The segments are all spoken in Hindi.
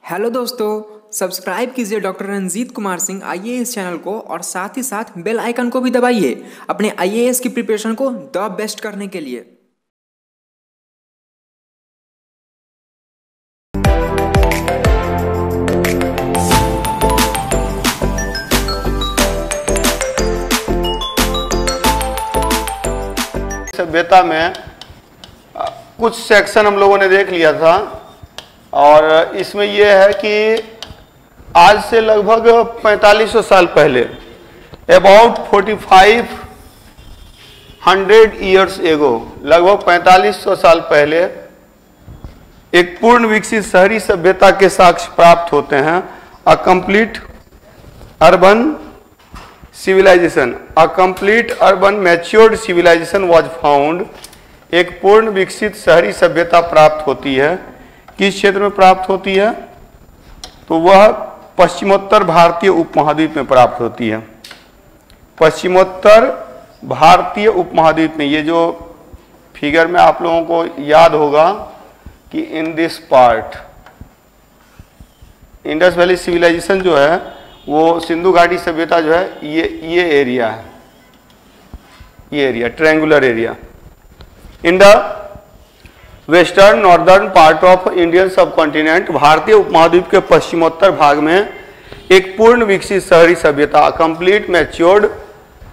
हेलो दोस्तों, सब्सक्राइब कीजिए doctor Ranjeet Kumar Singh IAS channel को और साथ ही साथ बेल आइकन को भी दबाइए अपने आईएएस की प्रिपरेशन को द बेस्ट करने के लिए। सभ्यता में कुछ सेक्शन हम लोगों ने देख लिया था और इसमें यह है कि आज से लगभग 4500 साल पहले, अबाउट 4500 ईयर्स एगो, लगभग 4500 साल पहले एक पूर्ण विकसित शहरी सभ्यता के साक्ष्य प्राप्त होते हैं। A complete urban civilization, a complete urban matured civilization was found. एक पूर्ण विकसित शहरी सभ्यता प्राप्त होती है। किस क्षेत्र में प्राप्त होती है? तो वह पश्चिमोत्तर भारतीय उपमहाद्वीप में प्राप्त होती है। पश्चिमोत्तर भारतीय उपमहाद्वीप में, ये जो फिगर में आप लोगों को याद होगा कि in this part Indus valley civilization जो है वो सिंधु घाटी सभ्यता जो है ये एरिया है, ये area triangular area in the western northern part of Indian सब कॉन्टिनेंट। भारतीय उपमहाद्वीप के पश्चिमोत्तर भाग में एक पूर्ण विकसित शहरी सभ्यता, complete matured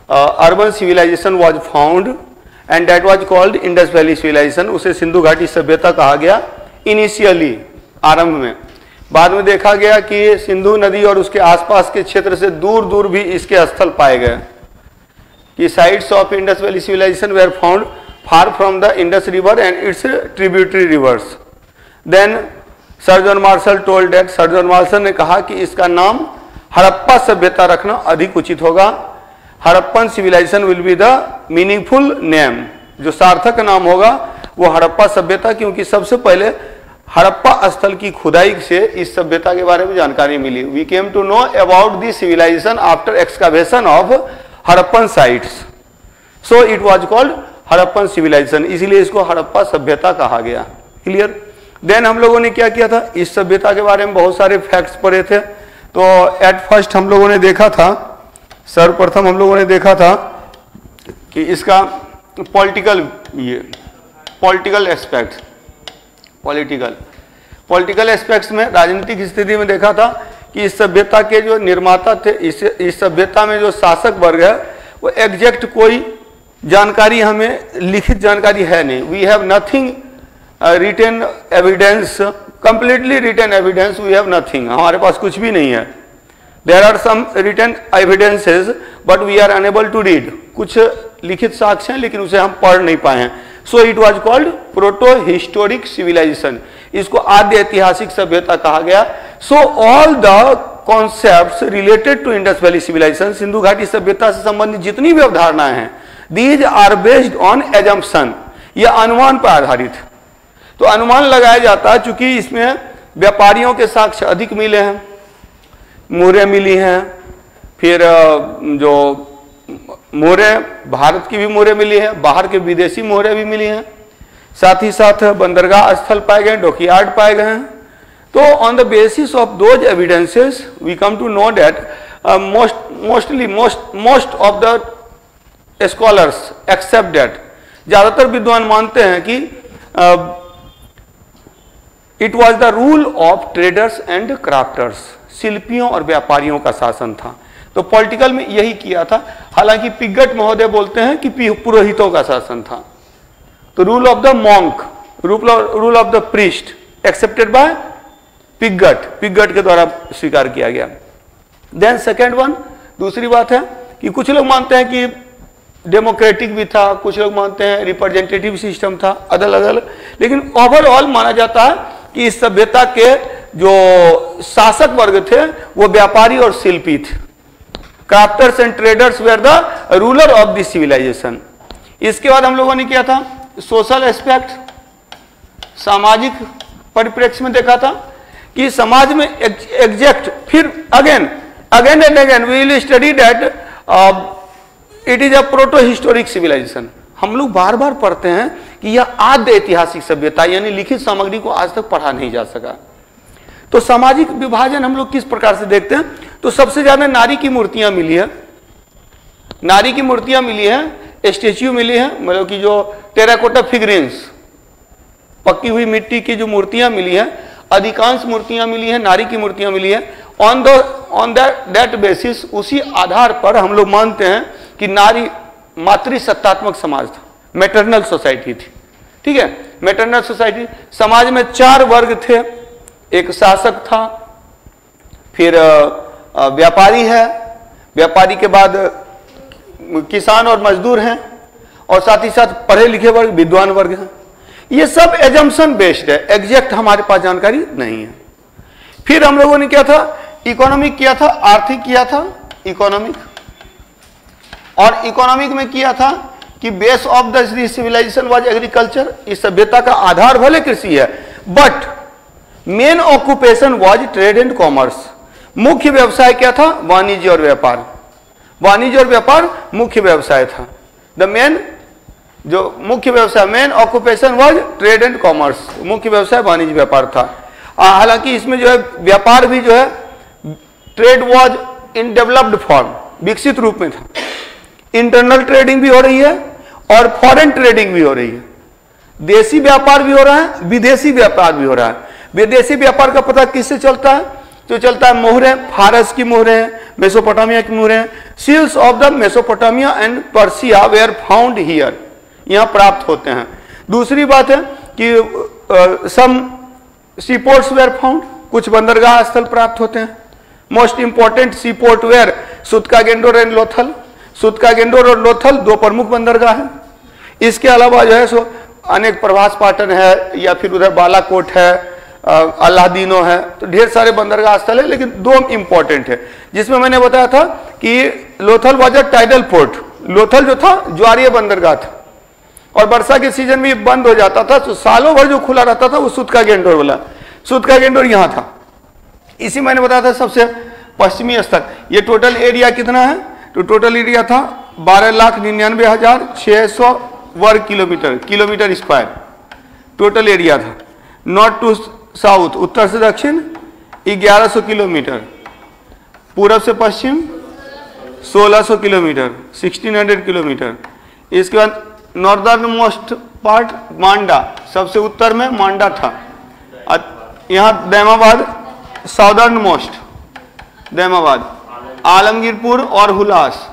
urban civilization was found and that was called Indus valley civilization. उसे सिंधु घाटी सभ्यता कहा गया इनिशियली, आरंभ में। बाद में देखा गया कि सिंधु नदी और उसके आसपास के क्षेत्र से दूर दूर भी इसके स्थल पाए गए कि sites of Indus valley civilization were found far from the Indus River and its tributary rivers. Then Sir John Marshall told that, Sir John Marshall ने कहा कि इसका नाम हड़प्पा सभ्यता रखना अधिक उचित होगा। Harappan civilization will be the meaningful name, जो सार्थक नाम होगा वो हड़प्पा सभ्यता, क्योंकि सबसे पहले हड़प्पा स्थल की खुदाई से इस सभ्यता के बारे में जानकारी मिली। We came to know about the civilization after excavation of Harappan sites, so it was called Harappan civilization, इसीलिए इसको हड़प्पा सभ्यता कहा गया। क्लियर? देन हम लोगों ने क्या किया था, इस सभ्यता के बारे में बहुत सारे फैक्ट्स पढ़े थे। तो एट फर्स्ट हम लोगों ने देखा था, सर्वप्रथम हम लोगों ने देखा था कि इसका पॉलिटिकल एस्पेक्ट्स में, राजनीतिक स्थिति में देखा था कि इस सभ्यता के जो निर्माता थे, इस सभ्यता में जो शासक वर्ग है वो एग्जैक्ट कोई जानकारी, हमें लिखित जानकारी है नहीं। We have nothing written evidence, completely written evidence we have nothing, हमारे पास कुछ भी नहीं है। There are some written evidences but we are unable to read, कुछ लिखित साक्ष्य हैं लेकिन उसे हम पढ़ नहीं पाए हैं। So it was called proto historic civilization, इसको आद्य ऐतिहासिक सभ्यता कहा गया। So all the concepts related to Indus valley civilisation, Sindhu घाटी सभ्यता से संबंधित जितनी भी अवधारणाएं हैं, These are based on assumption, यह अनुमान पर आधारित। तो अनुमान लगाया जाता है, चूंकि इसमें व्यापारियों के साक्ष्य अधिक मिले हैं, मोहरें मिली हैं, फिर जो मोहरें भारत की भी मोहरें मिली हैं, बाहर के विदेशी मोहरें भी मिली हैं, साथ ही साथ बंदरगाह स्थल पाए गए, डॉकयार्ड पाए गए हैं। तो on the basis of those evidences we come to know that most of the scholars accept that, ज्यादातर विद्वान मानते हैं कि it was the rule of traders and crafters, शिल्पियों और व्यापारियों का शासन था। तो पॉलिटिकल में यही किया था। हालांकि पिगट महोदय बोलते हैं कि पुरोहितों का शासन था। तो rule of the monk, rule of the priest accepted by Piggott के द्वारा स्वीकार किया गया। देन सेकेंड वन, दूसरी बात है कि कुछ लोग मानते हैं कि डेमोक्रेटिक भी था, कुछ लोग मानते हैं रिप्रेजेंटेटिव सिस्टम था, अलग अलग, लेकिन ओवरऑल माना जाता है कि इस सभ्यता के जो शासक वर्ग थे वो व्यापारी और शिल्पी थे। Crafters and traders were the ruler of this civilization. इसके बाद हम लोगों ने किया था सोशल एस्पेक्ट, सामाजिक परिप्रेक्ष्य में देखा था कि समाज में एग्जैक्ट, फिर again and again we will study that it is a proto historic civilization. हम लोग बार बार पढ़ते हैं कि यह आद्य ऐतिहासिक सभ्यता, यानी लिखित सामग्री को आज तक पढ़ा नहीं जा सका। तो सामाजिक विभाजन हम लोग किस प्रकार से देखते हैं, तो सबसे ज्यादा नारी की मूर्तियां मिली है, नारी की मूर्तियां मिली है, स्टेच्यू मिली है, मतलब कि जो टेराकोटा फिगरेंस, पक्की हुई मिट्टी की जो मूर्तियां मिली है, अधिकांश मूर्तियां मिली है, नारी की मूर्तियां मिली है। ऑन दैट बेसिस, उसी आधार पर हम लोग मानते हैं कि नारी मातृसत्तात्मक समाज था, मैटरनल सोसाइटी थी। ठीक है, मैटरनल सोसाइटी, समाज में 4 वर्ग थे, एक शासक था, फिर व्यापारी है, व्यापारी के बाद किसान और मजदूर हैं, और साथ ही साथ पढ़े लिखे वर्ग, विद्वान वर्ग हैं। ये सब एजम्पशन बेस्ड है, एग्जैक्ट हमारे पास जानकारी नहीं है। फिर हम लोगों ने क्या था, इकोनॉमिक किया था, आर्थिक किया था, इकोनॉमिक, और इकोनॉमिक में किया था कि base of the civilization was agriculture, इस सभ्यता का आधार भले कृषि है, but main occupation was trade and commerce. मुख्य व्यवसाय क्या था, वाणिज्य और व्यापार, वाणिज्य और व्यापार मुख्य व्यवसाय था। द मेन जो मुख्य व्यवसाय, main occupation was trade and commerce, मुख्य व्यवसाय वाणिज्य व्यापार था। हालांकि इसमें जो है व्यापार भी जो है, trade was in developed form, विकसित रूप में था। इंटरनल ट्रेडिंग भी हो रही है और फॉरेन ट्रेडिंग भी हो रही है, देशी व्यापार भी हो रहा है, विदेशी व्यापार भी हो रहा है। विदेशी व्यापार का पता किससे चलता है, जो चलता है मोहरें, फारस की मोहरें, मेसोपोटामिया की मोहरें, seals of the Mesopotamia and Persia were found here, यहां प्राप्त होते हैं। दूसरी बात है कि सम सीपोर्ट्स वेयर फाउंड, कुछ बंदरगाह स्थल प्राप्त होते हैं। Most important seaport were Sutkagendor and Lothal, Sutkagendor और लोथल 2 प्रमुख बंदरगाह हैं। इसके अलावा जो है सो अनेक प्रवास पाटन है, या फिर उधर बालाकोट है, अल्लादीनो है, तो ढेर सारे बंदरगाह स्थल है, लेकिन 2 इंपॉर्टेंट है, जिसमें मैंने बताया था कि Lothal was a tidal port, Lothal जो था ज्वारीय बंदरगाह था, और वर्षा के सीजन में बंद हो जाता था, तो सालों भर जो खुला रहता था वो सुतका-गेंडोर वाला, सुतका-गेंडोर यहां था। इसी मैंने बताया था सबसे पश्चिमी स्थल। ये टोटल एरिया कितना है, तो टोटल एरिया था 12,99,600 वर्ग kilometre, kilometre square total area था। नॉर्थ टू साउथ, उत्तर से दक्षिण 1100 किलोमीटर, पूरब से पश्चिम 1600 किलोमीटर, 1600 किलोमीटर। इसके बाद नॉर्दर्न मोस्ट पार्ट मांडा, सबसे उत्तर में मांडा था। यहाँ दैमाबाद साउदर्न मोस्ट, दैमाबाद, आलमगीरपुर और हुलास,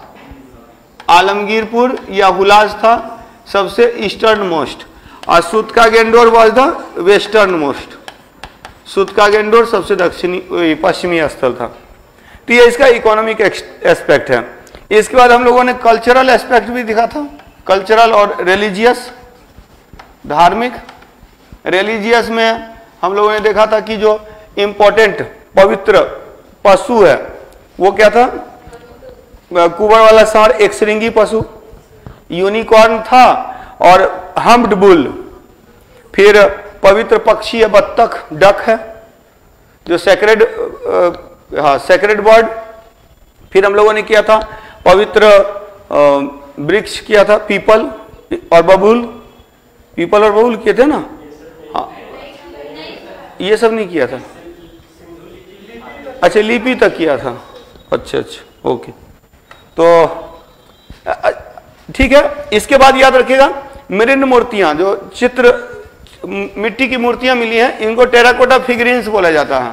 आलमगीरपुर या हुलास था सबसे ईस्टर्न मोस्ट, और सुतका-गेंडोर वाज द वेस्टर्न मोस्ट, सुतका-गेंडोर सबसे दक्षिणी पश्चिमी स्थल था। तो ये इसका इकोनॉमिक एस्पेक्ट है। इसके बाद हम लोगों ने कल्चरल एस्पेक्ट भी दिखा था, कल्चरल और रिलीजियस, धार्मिक। रिलीजियस में हम लोगों ने देखा था कि जो इंपॉर्टेंट पवित्र पशु है वो क्या था, कुबर वाला सांड, एक श्रृंगी पशु, यूनिकॉर्न था, और हम्प्ड बुल। फिर पवित्र पक्षी है बत्तख, डक है जो सेक्रेड, सेक्रेड बर्ड। फिर हम लोगों ने किया था पवित्र वृक्ष किया था, पीपल और बबूल, पीपल और बबूल किए थे ना। हाँ, ये सब नहीं किया था, अच्छा लिपि तक किया था, अच्छा अच्छा ओके, तो ठीक है। इसके बाद याद रखिएगा मृण मूर्तियां, जो चित्र मिट्टी की मूर्तियां मिली हैं, इनको टेराकोटा फिगरीन्स बोला जाता है,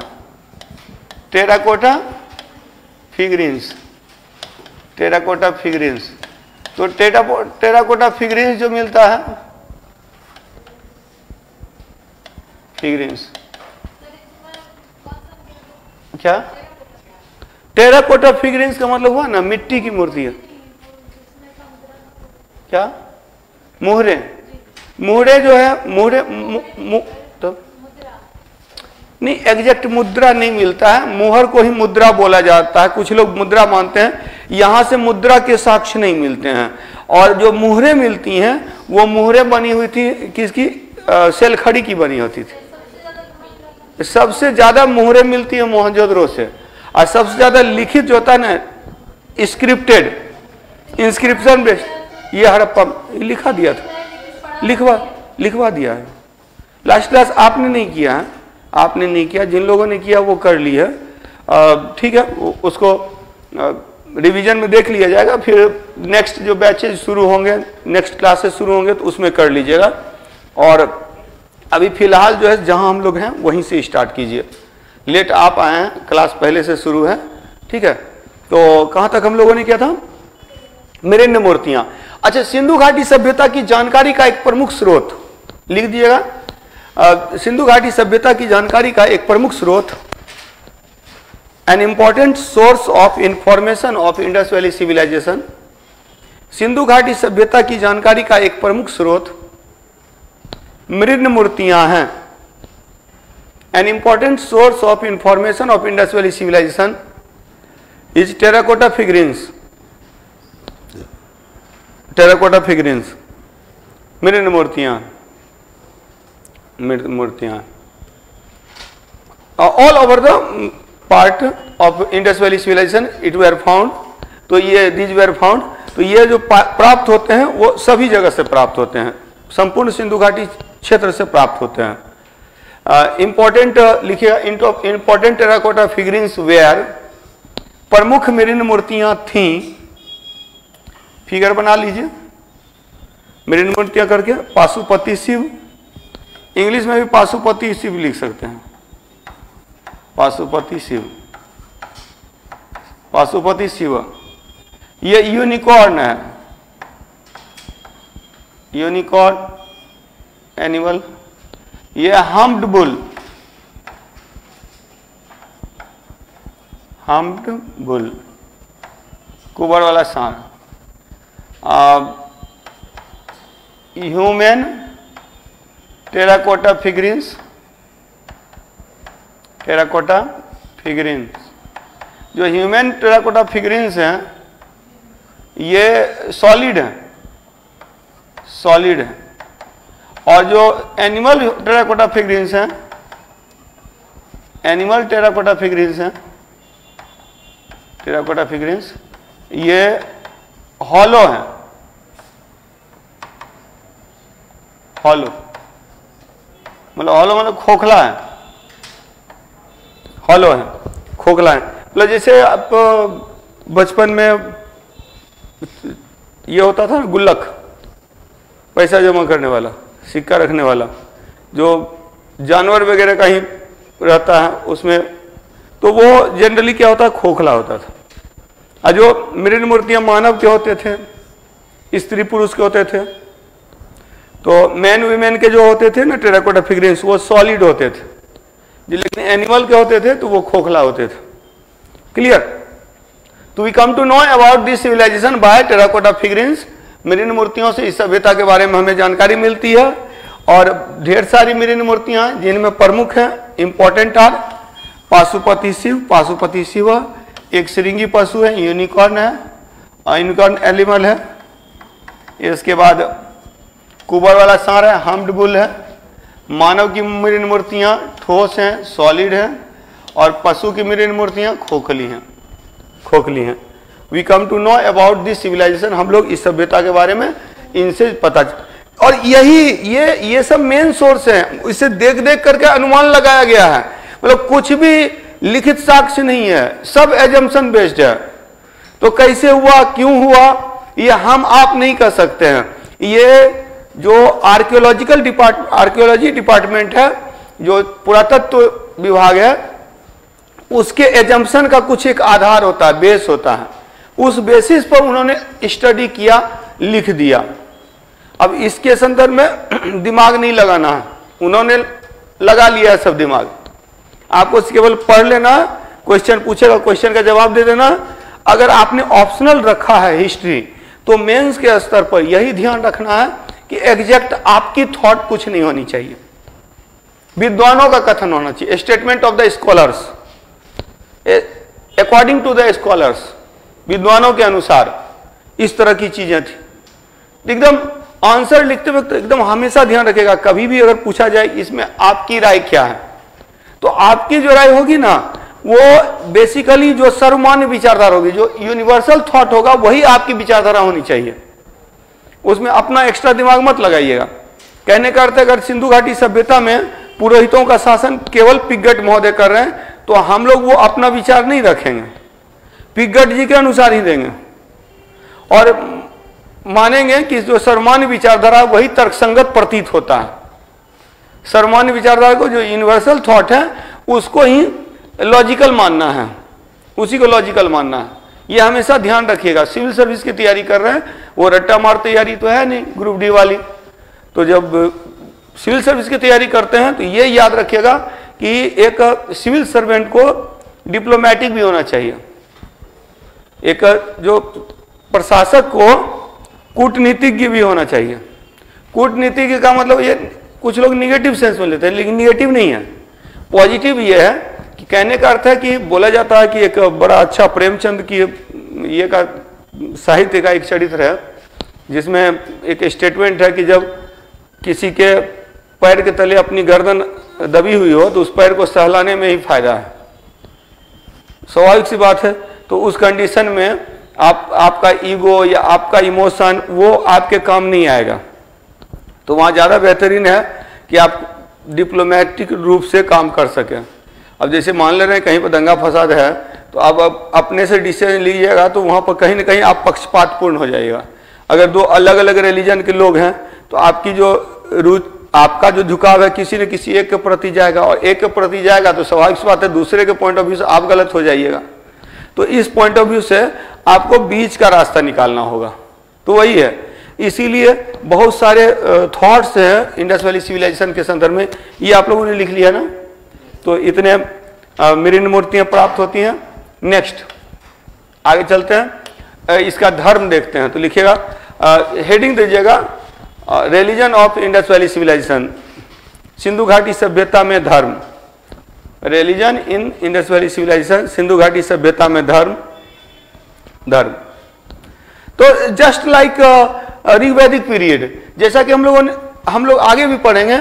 टेराकोटा फिगरीन्स, टेराकोटा फिगरीन्स। तो टेराकोटा फिगरीन्स जो मिलता है, फिगरीन्स क्या, टेराकोटा फिगरीन्स का मतलब हुआ ना मिट्टी की मूर्तियां, क्या मोहरे, मोहरे जो है मोहरे तो नहीं, एग्जैक्ट मुद्रा नहीं मिलता है, मोहर को ही मुद्रा बोला जाता है, कुछ लोग मुद्रा मानते हैं, यहां से मुद्रा के साक्ष्य नहीं मिलते हैं। और जो मोहरे मिलती हैं वो मोहरे बनी हुई थी किसकी, सेलखड़ी की बनी होती थी। सबसे ज्यादा मोहरे मिलती है मोहनजोदड़ो से, और सबसे ज्यादा लिखित जो होता है ना स्क्रिप्टेड, इंस्क्रिप्शन बेस्ड, ये हड़प्पा लिखा दिया था, लिखवा दिया है। लास्ट क्लास आपने नहीं किया है, आपने नहीं किया, जिन लोगों ने किया वो कर ली है, ठीक है, उसको रिवीजन में देख लिया जाएगा, फिर नेक्स्ट जो बैचेज शुरू होंगे, नेक्स्ट क्लासेस शुरू होंगे तो उसमें कर लीजिएगा। और अभी फिलहाल जो है जहां हम लोग हैं वहीं से स्टार्ट कीजिए। लेट आप आए हैं, क्लास पहले से शुरू है, ठीक है। तो कहां तक हम लोगों ने किया था? मृण्मय मूर्तियां। अच्छा, सिंधु घाटी सभ्यता की जानकारी का एक प्रमुख स्रोत लिख दीजिएगा। सिंधु घाटी सभ्यता की जानकारी का एक प्रमुख स्रोत, an important source of information of Indus valley civilisation. Sindhu घाटी सभ्यता की जानकारी का एक प्रमुख स्रोत मृण्मय मूर्तियां हैं। An important source of information of Indus valley civilisation is terracotta figurines. Terracotta figurines, मृण्मय मूर्तियां all over the part of Indus valley civilisation it were found. तो ये दीज वेर फाउंड, तो ये जो प्राप्त होते हैं वो सभी जगह से प्राप्त होते हैं, संपूर्ण सिंधु घाटी क्षेत्र से प्राप्त होते हैं। इंपॉर्टेंट लिखिएगा, इंपॉर्टेंट टेराकोटा फिगरिन्स वेयर, प्रमुख मृण्मय मूर्तियां थीं। फिगर बना लीजिए मृण्मय मूर्तियां करके, पाशुपति शिव, इंग्लिश में भी पाशुपति शिव लिख सकते हैं, पाशुपति शिव, पाशुपति शिव। ये यूनिकॉर्न है, यूनिकॉर्न एनिमल। ये हम्प्ड बुल, हम्प्ड बुल, कुबर वाला सांड। ह्यूमन टेराकोटा फिगरिन्स, टेराकोटा फिगरिन्स, जो ह्यूमन टेराकोटा फिगरिन्स हैं ये सॉलिड है, सॉलिड है। और जो एनिमल टेराकोटा फिगरिन्स हैं, एनिमल टेराकोटा फिगरिन्स हैं, टेराकोटा फिगरिन्स ये हॉलो है, हॉलो मतलब खोखला है, हॉलो है, खोखला है। मतलब जैसे आप बचपन में ये होता था ना गुल्लक, पैसा जमा करने वाला, सिक्का रखने वाला, जो जानवर वगैरह का ही रहता है उसमें, तो वो जनरली क्या होता है, खोखला होता था। और जो मृण्मय मूर्तियां मानव के होते थे, स्त्री पुरुष के होते थे, तो मैन वीमेन के जो होते थे ना टेराकोटा फिगरिन्स वो सॉलिड होते थे, लेकिन एनिमल के होते थे तो वो खोखला होते थे। क्लियर? तो we come to know about this civilisation by terracotta figurines. मृण्मय मूर्तियों से इस सभ्यता के बारे में हमें जानकारी मिलती है। और ढेर सारी मृण्मय मूर्तियां हैं जिनमें प्रमुख है, इंपॉर्टेंट आर पाशुपति शिव, पाशुपति शिव एक श्रृंगी पशु है, यूनिकॉर्न है, यूनिकॉर्न एनिमल है। इसके बाद कुबर वाला सांड है, हम्प्ड बुल है। मानव की मृण्मय मूर्तियां ठोस हैं, सॉलिड हैं, और पशु की मृण्मय मूर्तियां खोखली हैं, खोखली हैं। We come to know about this civilization, हम लोग इस सभ्यता के बारे में इनसे पता, और यही ये सब मेन सोर्स है, इसे देख देख करके अनुमान लगाया गया है। मतलब कुछ भी लिखित साक्ष्य नहीं है, सब एजम्पशन बेस्ड है। तो कैसे हुआ, क्यों हुआ, ये हम आप नहीं कर सकते हैं। ये जो आर्कियोलॉजी डिपार्टमेंट है, जो पुरातत्व विभाग है, उसके एजम्पशन का कुछ एक आधार होता है, बेस होता है। उस बेसिस पर उन्होंने स्टडी किया, लिख दिया। अब इसके संदर्भ में दिमाग नहीं लगाना है, उन्होंने लगा लिया है सब दिमाग। आपको केवल पढ़ लेना, क्वेश्चन पूछेगा, क्वेश्चन का जवाब दे देना। अगर आपने ऑप्शनल रखा है हिस्ट्री, तो मेंस के स्तर पर यही ध्यान रखना है कि एग्जैक्ट आपकी थॉट कुछ नहीं होनी चाहिए, विद्वानों का कथन होना चाहिए, statement of the scholars, according to the scholars, विद्वानों के अनुसार। इस तरह की चीजें थी। एकदम आंसर लिखते वक्त एकदम हमेशा ध्यान रखेगा, कभी भी अगर पूछा जाए इसमें आपकी राय क्या है, तो आपकी जो राय होगी ना, वो बेसिकली जो सर्वमान्य विचारधारा होगी, जो यूनिवर्सल थॉट होगा, वही आपकी विचारधारा होनी चाहिए। उसमें अपना एक्स्ट्रा दिमाग मत लगाइएगा। कहने का अर्थ है, अगर सिंधु घाटी सभ्यता में पुरोहितों का शासन केवल पिगट महोदय कर रहे हैं, तो हम लोग वो अपना विचार नहीं रखेंगे, पिगट जी के अनुसार ही देंगे और मानेंगे कि जो सर्वमान्य विचारधारा वही तर्कसंगत प्रतीत होता है। सर्वमान्य विचारधारा को जो यूनिवर्सल थॉट है उसको ही लॉजिकल मानना है, उसी को लॉजिकल मानना है। ये हमेशा ध्यान रखिएगा। सिविल सर्विस की तैयारी कर रहे हैं, वो रट्टा मार तैयारी तो है नहीं ग्रुप डी वाली, तो जब सिविल सर्विस की तैयारी करते हैं तो ये याद रखिएगा कि एक सिविल सर्वेंट को डिप्लोमेटिक भी होना चाहिए, एक जो प्रशासक को कूटनीतिज्ञ भी होना चाहिए। कूटनीतिज्ञ का मतलब ये कुछ लोग निगेटिव सेंस में लेते हैं, लेकिन निगेटिव नहीं है, पॉजिटिव ये है कि कहने का अर्थ है कि बोला जाता है कि एक बड़ा अच्छा प्रेमचंद की ये का साहित्य का एक चरित्र है जिसमें एक स्टेटमेंट है कि जब किसी के पैर के तले अपनी गर्दन दबी हुई हो तो उस पैर को सहलाने में ही फायदा है। स्वाभाविक सी बात है। तो उस कंडीशन में आपका ईगो या आपका इमोशन वो आपके काम नहीं आएगा, तो वहाँ ज़्यादा बेहतरीन है कि आप डिप्लोमेटिक रूप से काम कर सकें। अब जैसे मान ले रहे हैं कहीं पर दंगा फसाद है तो आप अपने से डिसीजन लीजिएगा तो वहाँ पर कहीं ना कहीं आप पक्षपातपूर्ण हो जाइएगा। अगर दो अलग अलग रिलीजन के लोग हैं तो आपकी जो आपका जो झुकाव है किसी न किसी एक के प्रति जाएगा, और एक के प्रति जाएगा तो स्वाभाविक बात है दूसरे के पॉइंट ऑफ व्यू से आप गलत हो जाइएगा। तो इस पॉइंट ऑफ व्यू से आपको बीच का रास्ता निकालना होगा। तो वही है, इसीलिए बहुत सारे थॉट्स हैं इंडस वैली सिविलाइजेशन के संदर्भ में, ये आप लोगों ने लिख लिया ना। तो इतने मृण मूर्तियां प्राप्त होती हैं। नेक्स्ट आगे चलते हैं, इसका धर्म देखते हैं। तो लिखिएगा, हेडिंग दीजिएगा religion of Indus valley civilisation, Sindhu घाटी सभ्यता में धर्म। Religion in Indus valley civilisation, Sindhu घाटी सभ्यता में धर्म। धर्म तो जस्ट लाइक ऋग्वैदिक पीरियड, जैसा कि हम लोग आगे भी पढ़ेंगे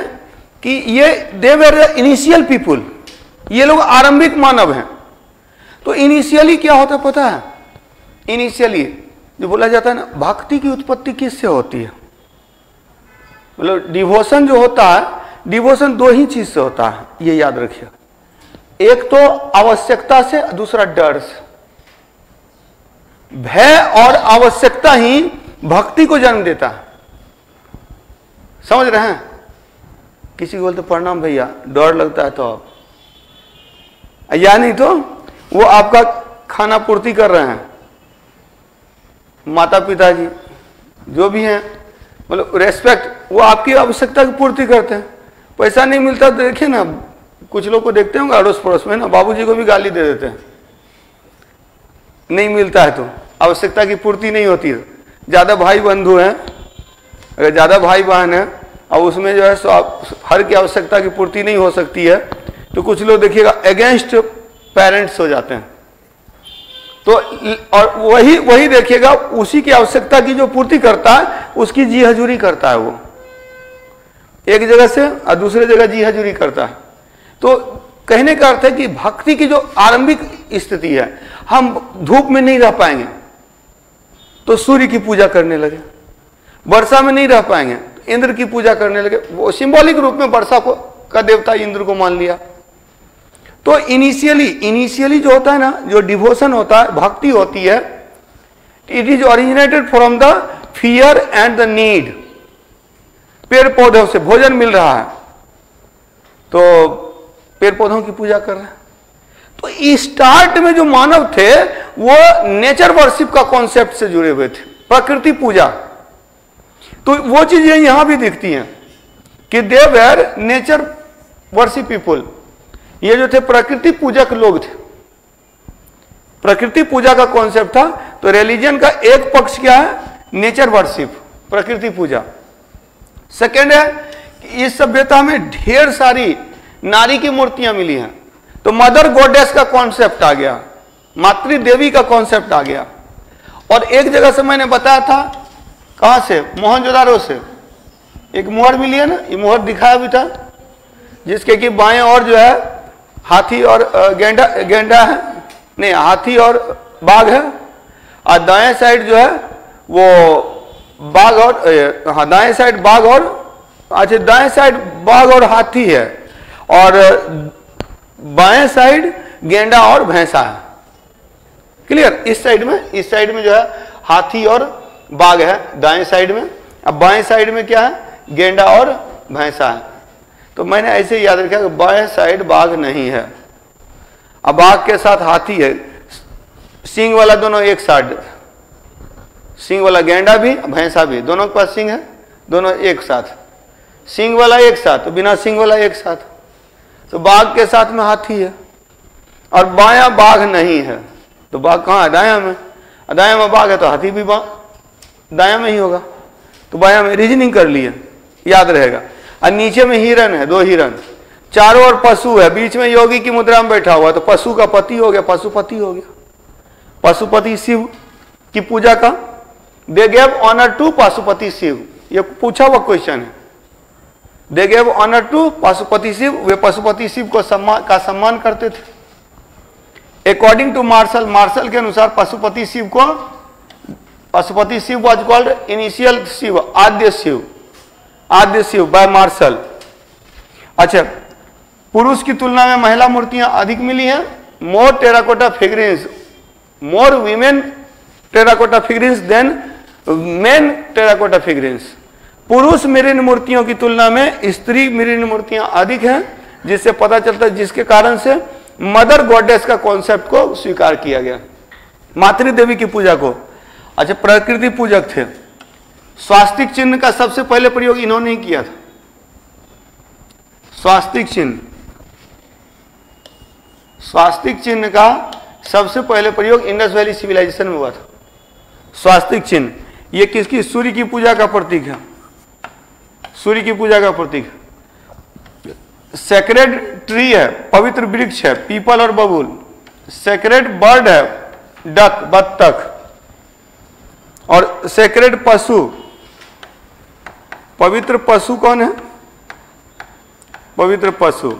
कि ये दे वर इनिशियल पीपुल, ये लोग आरंभिक मानव हैं। तो इनिशियली क्या होता है पता है? इनिशियली जो बोला जाता है ना, भक्ति की उत्पत्ति किससे होती है? मतलब डिवोशन जो होता है, डिवोशन दो ही चीज से होता है, ये याद रखिए। एक तो आवश्यकता से, दूसरा डर से। भय और आवश्यकता ही भक्ति को जन्म देता है। समझ रहे हैं? किसी को बोलते प्रणाम भैया, डर लगता है तो आप, या नहीं तो वो आपका खाना पूर्ति कर रहे हैं, माता पिता जी जो भी हैं, मतलब रेस्पेक्ट, वो आपकी आवश्यकता की पूर्ति करते हैं। पैसा नहीं मिलता तो देखिए ना, कुछ लोग को देखते होंगे अड़ोस पड़ोस में ना, बाबूजी को भी गाली दे देते हैं, नहीं मिलता है तो आवश्यकता की पूर्ति नहीं होती है। ज़्यादा भाई बंधु हैं, अगर ज़्यादा भाई बहन है और उसमें जो है सो हर की आवश्यकता की पूर्ति नहीं हो सकती है, तो कुछ लोग देखिएगा अगेंस्ट पेरेंट्स हो जाते हैं। तो और वही देखिएगा, उसी की आवश्यकता की जो पूर्ति करता है उसकी जी हजूरी करता है। वो एक जगह से और दूसरे जगह जी हजूरी करता है। तो कहने का अर्थ है कि भक्ति की जो आरंभिक स्थिति है, हम धूप में नहीं रह पाएंगे तो सूर्य की पूजा करने लगे, वर्षा में नहीं रह पाएंगे तो इंद्र की पूजा करने लगे। वो सिंबॉलिक रूप में वर्षा को का देवता इंद्र को मान लिया। तो इनिशियली जो होता है ना, जो डिवोशन होता है, भक्ति होती है, it is originated from the fear and the need. पेड़ पौधों से भोजन मिल रहा है तो पेड़ पौधों की पूजा कर रहे हैं। तो स्टार्ट में जो मानव थे वो नेचर वर्शिप का कॉन्सेप्ट से जुड़े हुए थे, प्रकृति पूजा। तो वो चीजें यहां भी दिखती हैं कि they were nature worship people. ये जो थे प्रकृति पूजक लोग थे, प्रकृति पूजा का कॉन्सेप्ट था। तो रिलीजन का एक पक्ष क्या है? नेचर वर्शिप, प्रकृति पूजा। सेकेंड है कि इस सभ्यता में ढेर सारी नारी की मूर्तियां मिली हैं, तो मदर गॉडेस का कॉन्सेप्ट आ गया, मातृ देवी का कॉन्सेप्ट आ गया। और एक जगह से मैंने बताया था, कहां से? मोहनजोदारो से एक मोहर मिली है ना, ये मोहर दिखाया भी था, जिसके कि बाएं और जो है हाथी और गेंडा है, नहीं हाथी और बाघ है, और दाएं साइड जो है वो बाघ और, हाँ दाएं साइड बाघ और, अच्छा दाएं साइड बाघ और हाथी है, और बाएं साइड गेंडा और भैंसा है। क्लियर? इस साइड में जो है हाथी और बाघ है दाएं साइड में, अब बाएं साइड में क्या है? गेंडा और भैंसा है। तो मैंने ऐसे याद रखा कि बाएं साइड बाघ नहीं है, अब बाघ के साथ हाथी है, सींग वाला दोनों एक साथ, सींग वाला गेंडा भी भैंसा भी, दोनों के पास सींग है, दोनों एक साथ, सींग वाला एक साथ तो बिना सींग वाला एक साथ, तो बाघ के साथ में हाथी है और बायां बाघ नहीं है, तो बाघ कहाँ है? दायां में, दायां में बाघ है तो हाथी भी दायां में ही होगा, तो बायां में रीजनिंग कर लिए, याद रहेगा। और नीचे में हिरन है, 2 हिरन, चारों ओर पशु है, बीच में योगी की मुद्रा में बैठा हुआ, तो पशु का पति हो गया, पशुपति हो गया, पशुपति शिव की पूजा का। They gave honour to Pashupati Shiva, ये पूछा हुआ क्वेश्चन है। They gave honour to Pashupati Shiva, वे पशुपति शिव को सम्मान करते थे। अकॉर्डिंग टू मार्शल के अनुसार Pashupati Shiva was called initial Shiva, आद्य शिव बाय मार्शल। अच्छा, पुरुष की तुलना में महिला मूर्तियां अधिक मिली हैं। More terracotta figurines, more women terracotta figurines than men terracotta figurines. पुरुष मृण मूर्तियों की तुलना में स्त्री मृण मूर्तियां अधिक हैं, जिससे पता चलता है, जिसके कारण से मदर गॉडेस का कॉन्सेप्ट को स्वीकार किया गया, मातृ देवी की पूजा को। अच्छा, प्रकृति पूजक थे। स्वास्तिक चिन्ह का सबसे पहले प्रयोग इन्होंने ही किया था। स्वास्तिक चिन्ह का सबसे पहले प्रयोग इंडस वैली सिविलाइजेशन में हुआ था। स्वास्तिक चिन्ह ये किसकी? सूर्य की पूजा का प्रतीक है, सूर्य की पूजा का प्रतीक है। सेक्रेड ट्री है, पवित्र वृक्ष है, पीपल और बबूल। सेक्रेड बर्ड है, डक, बत्तख। और सेक्रेड पशु, पवित्र पशु कौन है? पवित्र पशु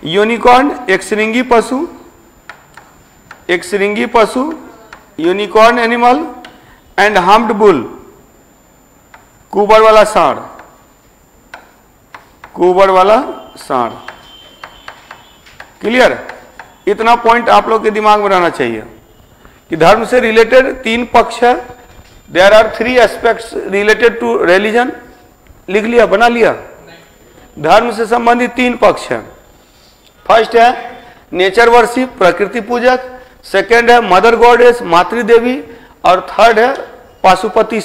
यूनिकॉर्न, एक श्रृंगी पशु, unicorn animal and humped bull, कुबर वाला सांड। क्लियर? इतना पॉइंट आप लोग के दिमाग में रहना चाहिए कि धर्म से रिलेटेड 3 पक्ष है। There are 3 aspects related to religion. लिख लिया, बना लिया? धर्म से संबंधित 3 पक्ष है। फर्स्ट है नेचर वर्शिप, प्रकृति पूजक। सेकंड है मदर गॉडेस, मातृ देवी। और थर्ड है पशुपति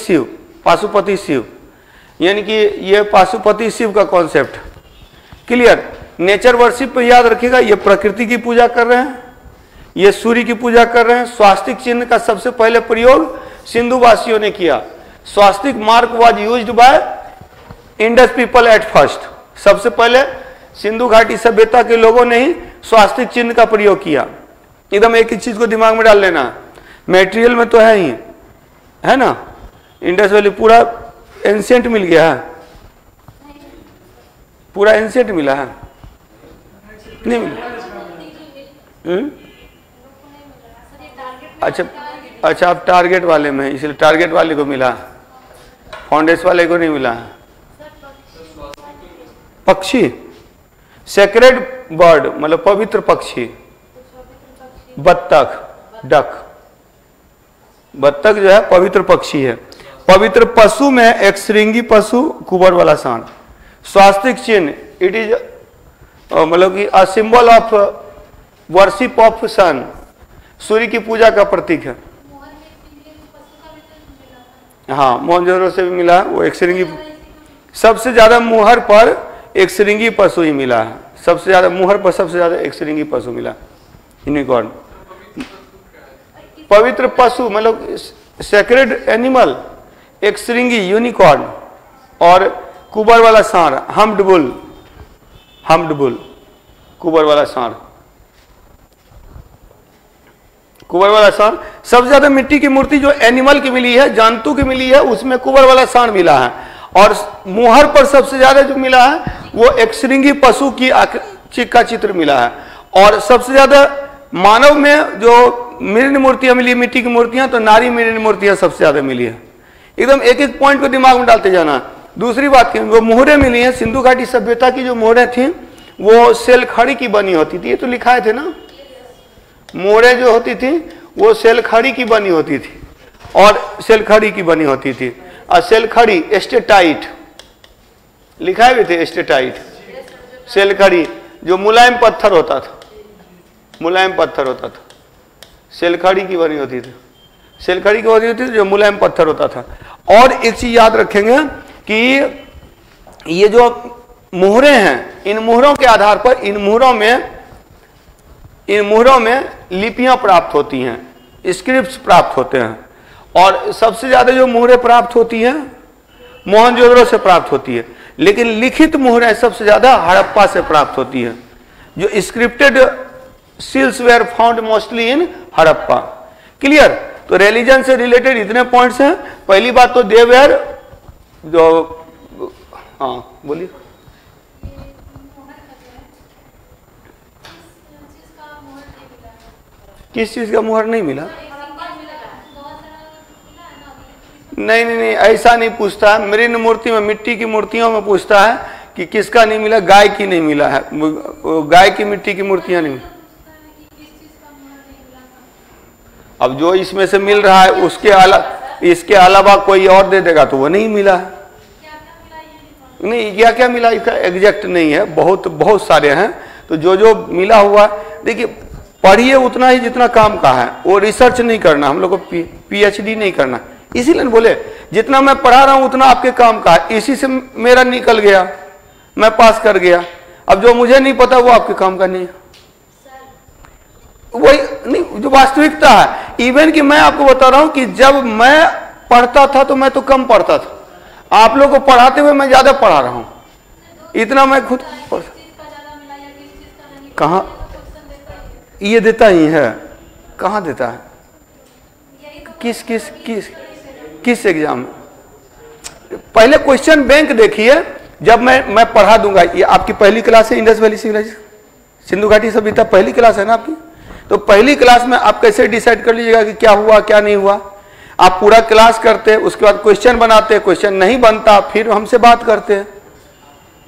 शिव, यानी कि ये पशुपति शिव का कॉन्सेप्ट। क्लियर? नेचर वर्शिप पे याद रखिएगा, ये प्रकृति की पूजा कर रहे हैं, ये सूर्य की पूजा कर रहे हैं। स्वास्तिक चिन्ह का सबसे पहले प्रयोग सिंधु वासियों ने किया। Swastika mark was used by Indus people at first. सबसे पहले सिंधु घाटी सभ्यता के लोगों ने ही स्वास्तिक चिन्ह का प्रयोग किया। एकदम एक ही चीज को दिमाग में डाल लेना, मटेरियल में तो है ही, है ना? इंडस वैली पूरा एंशिएंट मिल गया है, पूरा एंशिएंट मिला है, नहीं मिला? अच्छा, आप टारगेट वाले में, इसलिए टारगेट वाले को मिला, फाउंडेशन वाले को नहीं मिला है। पक्षी, सेक्रेड बर्ड मतलब पवित्र पक्षी, बत्तख, डक। बत्तख जो है पवित्र पक्षी है। पवित्र पशु में एक श्रृंगी पशु, कुबर वाला सांड। स्वास्तिक चिन्ह, इट इज मतलब कि a symbol of worship of sun, सूर्य की पूजा का प्रतीक है। हाँ, मोहनजोदड़ो से भी मिला, वो एक श्रृंगी। सबसे ज्यादा मुहर पर एक श्रृंगी पशु ही मिला है, सबसे ज्यादा मुहर पर सबसे ज्यादा एक श्रृंगी पशु मिला, यूनिकॉर्न। पवित्र पशु मतलब सेक्रेड एनिमल, एक श्रृंगी यूनिकॉर्न और कुबर वाला सांड, हम्प्ड बुल, कुबर वाला सांड। कुबर वाला सांड सबसे ज्यादा मिट्टी की मूर्ति जो एनिमल की मिली है, जंतु की मिली है, उसमें कुबर वाला सांड मिला है। और मुहर पर सबसे ज्यादा जो मिला है वो एक श्रृंगी पशु की का चित्र मिला है। और सबसे ज्यादा मानव में जो मृण मूर्तियां मिली, मिट्टी की मूर्तियां, तो नारी मृण मूर्तियां सबसे ज्यादा मिली है। एकदम एक एक पॉइंट को दिमाग में डालते जाना। दूसरी बात की, वो मोहरें मिली हैं, सिंधु घाटी सभ्यता की जो मोहरें थी वो सेलखड़ी की बनी होती थी, ये तो लिखाए थे ना। मोहरें जो होती थी वो सेलखड़ी की बनी होती थी, और सेलखड़ी की बनी होती थी। और सेलखड़ी एस्टेटाइट लिखाए भी थे, एस्टेटाइट सेलखड़ी जो मुलायम पत्थर होता था, मुलायम पत्थर होता था, सेलखड़ी की बनी होती थी, सेलखड़ी की बनी होती थी जो मुलायम पत्थर होता था। और एक चीज याद रखेंगे कि ये जो मुहरें हैं, इन मुहरों के आधार पर इन मुहरों में लिपियां प्राप्त होती हैं, स्क्रिप्ट्स प्राप्त होते हैं। और सबसे ज्यादा जो मुहरें प्राप्त होती हैं मोहनजोदड़ो से प्राप्त होती है, लेकिन लिखित मुहरें सबसे ज्यादा हड़प्पा से प्राप्त होती है। जो scripted seals were found mostly in Harappa. Clear? तो रिलीजन से रिलेटेड इतने पॉइंट्स हैं। पहली बात तो दे वेयर जो, हाँ बोलिए। किस चीज का मुहर नहीं मिला? नहीं नहीं नहीं, ऐसा नहीं पूछता है। मृण मूर्ति में, मिट्टी की मूर्तियों में पूछता है कि किसका नहीं मिला। गाय की नहीं मिला है, गाय की मिट्टी की मूर्तियां नहीं। अब जो इसमें से मिल रहा है इसके अलावा कोई और दे देगा तो वो नहीं मिला है। नहीं, क्या क्या मिला इसका एग्जैक्ट नहीं है, बहुत बहुत सारे हैं। तो जो जो मिला हुआ, देखिए पढ़िए उतना ही जितना काम का है, वो रिसर्च नहीं करना, हम लोग को पीएचडी नहीं करना। इसीलिए बोले जितना मैं पढ़ा रहा हूं उतना आपके काम का है, इसी से मेरा निकल गया, मैं पास कर गया। अब जो मुझे नहीं पता वो आपके काम का नहीं है, वही नहीं जो वास्तविकता है। इवन कि मैं आपको बता रहा हूं कि जब मैं पढ़ता था तो मैं तो कम पढ़ता था, आप लोग को पढ़ाते हुए मैं ज्यादा पढ़ा रहा हूं। इतना मैं खुद कहाँ ये देता ही है, कहाँ देता है, किस किस किस किस एग्जाम में? पहले क्वेश्चन बैंक देखिए। जब मैं पढ़ा दूंगा, ये आपकी पहली क्लास है इंडस वैली सिविलाइजेशन, सिंधु घाटी सभ्यता पहली क्लास है ना आपकी। तो पहली क्लास में आप कैसे डिसाइड कर लीजिएगा कि क्या हुआ क्या नहीं हुआ? आप पूरा क्लास करते, उसके बाद क्वेश्चन बनाते, क्वेश्चन नहीं बनता फिर हमसे बात करते हैं।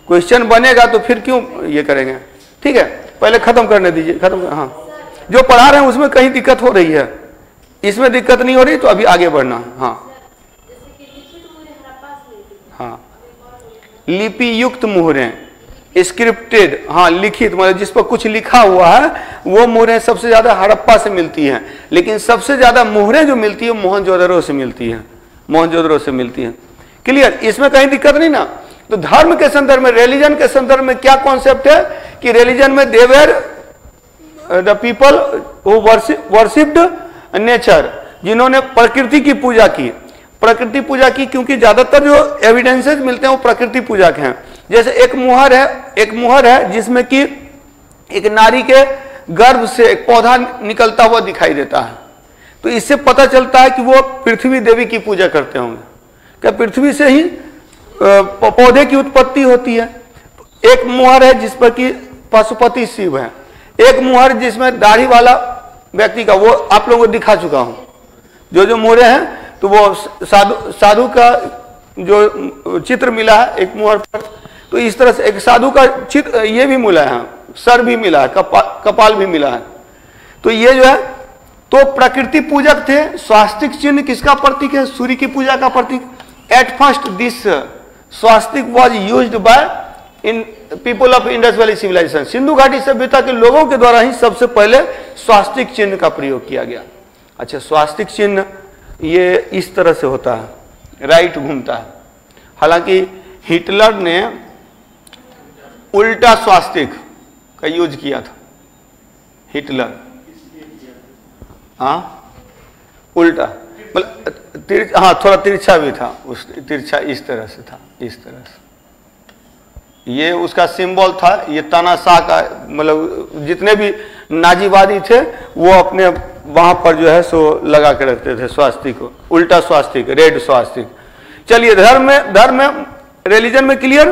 क्वेश्चन बनेगा तो फिर क्यों ये करेंगे? ठीक है, पहले खत्म करने दीजिए, खत्म। हाँ, जो पढ़ा रहे हैं उसमें कहीं दिक्कत हो रही है, इसमें दिक्कत नहीं हो रही तो अभी आगे बढ़ना है। हाँ हाँ, लिपि युक्त मुहरें, स्क्रिप्टेड, हाँ लिखित, मतलब जिस पर कुछ लिखा हुआ है, वो मुहरें सबसे ज्यादा हड़प्पा से मिलती हैं। लेकिन सबसे ज्यादा मुहरें जो मिलती है मोहनजोदड़ो से मिलती हैं, मोहनजोदड़ो से मिलती हैं। क्लियर? इसमें कहीं दिक्कत नहीं ना। तो धर्म के संदर्भ में, रिलीजन के संदर्भ में क्या कॉन्सेप्ट है कि रिलीजन में they were the people who worshipped nature, जिन्होंने प्रकृति की पूजा की, प्रकृति पूजा की, क्योंकि ज्यादातर जो एविडेंसेस मिलते हैं वो प्रकृति पूजा के हैं। जैसे एक मुहर है जिसमें कि एक नारी के गर्भ से एक पौधा निकलता हुआ दिखाई देता है। तो इससे पता चलता है कि वो पृथ्वी देवी की पूजा करते होंगे। क्या पृथ्वी से ही पौधे की उत्पत्ति होती है? एक मुहर है जिस पर कि पशुपति शिव है। एक मुहर जिसमें दाढ़ी वाला व्यक्ति का, वो आप लोगों को दिखा चुका हूं। जो मोहरे हैं तो वो साधु का जो चित्र मिला है एक मुहर पर, तो इस तरह से एक साधु का चित्र ये भी मिला है, सर भी मिला है, कपाल भी मिला है। तो ये जो है तो प्रकृति पूजक थे। स्वास्तिक चिन्ह किसका प्रतीक है? सूर्य की पूजा का प्रतीक। At first this swastika was used by in people of Indus valley civilisation. Sindhu घाटी सभ्यता के लोगों के द्वारा ही सबसे पहले स्वास्तिक चिन्ह का प्रयोग किया गया। अच्छा, स्वास्तिक चिन्ह ये इस तरह से होता है, राइट घूमता है। हालांकि हिटलर ने उल्टा स्वास्तिक का यूज किया था। हिटलर हाँ उल्टा, मतलब हाँ थोड़ा तिरछा भी था, उस तिरछा इस तरह से था, इस तरह से। ये उसका सिंबल था। ये तानाशाह का, मतलब जितने भी नाजीवादी थे वो अपने वहां पर जो है सो लगा के रखते थे स्वास्तिक को, उल्टा स्वास्तिक, रेड स्वास्तिक। चलिए, धर्म में रिलीजन में क्लियर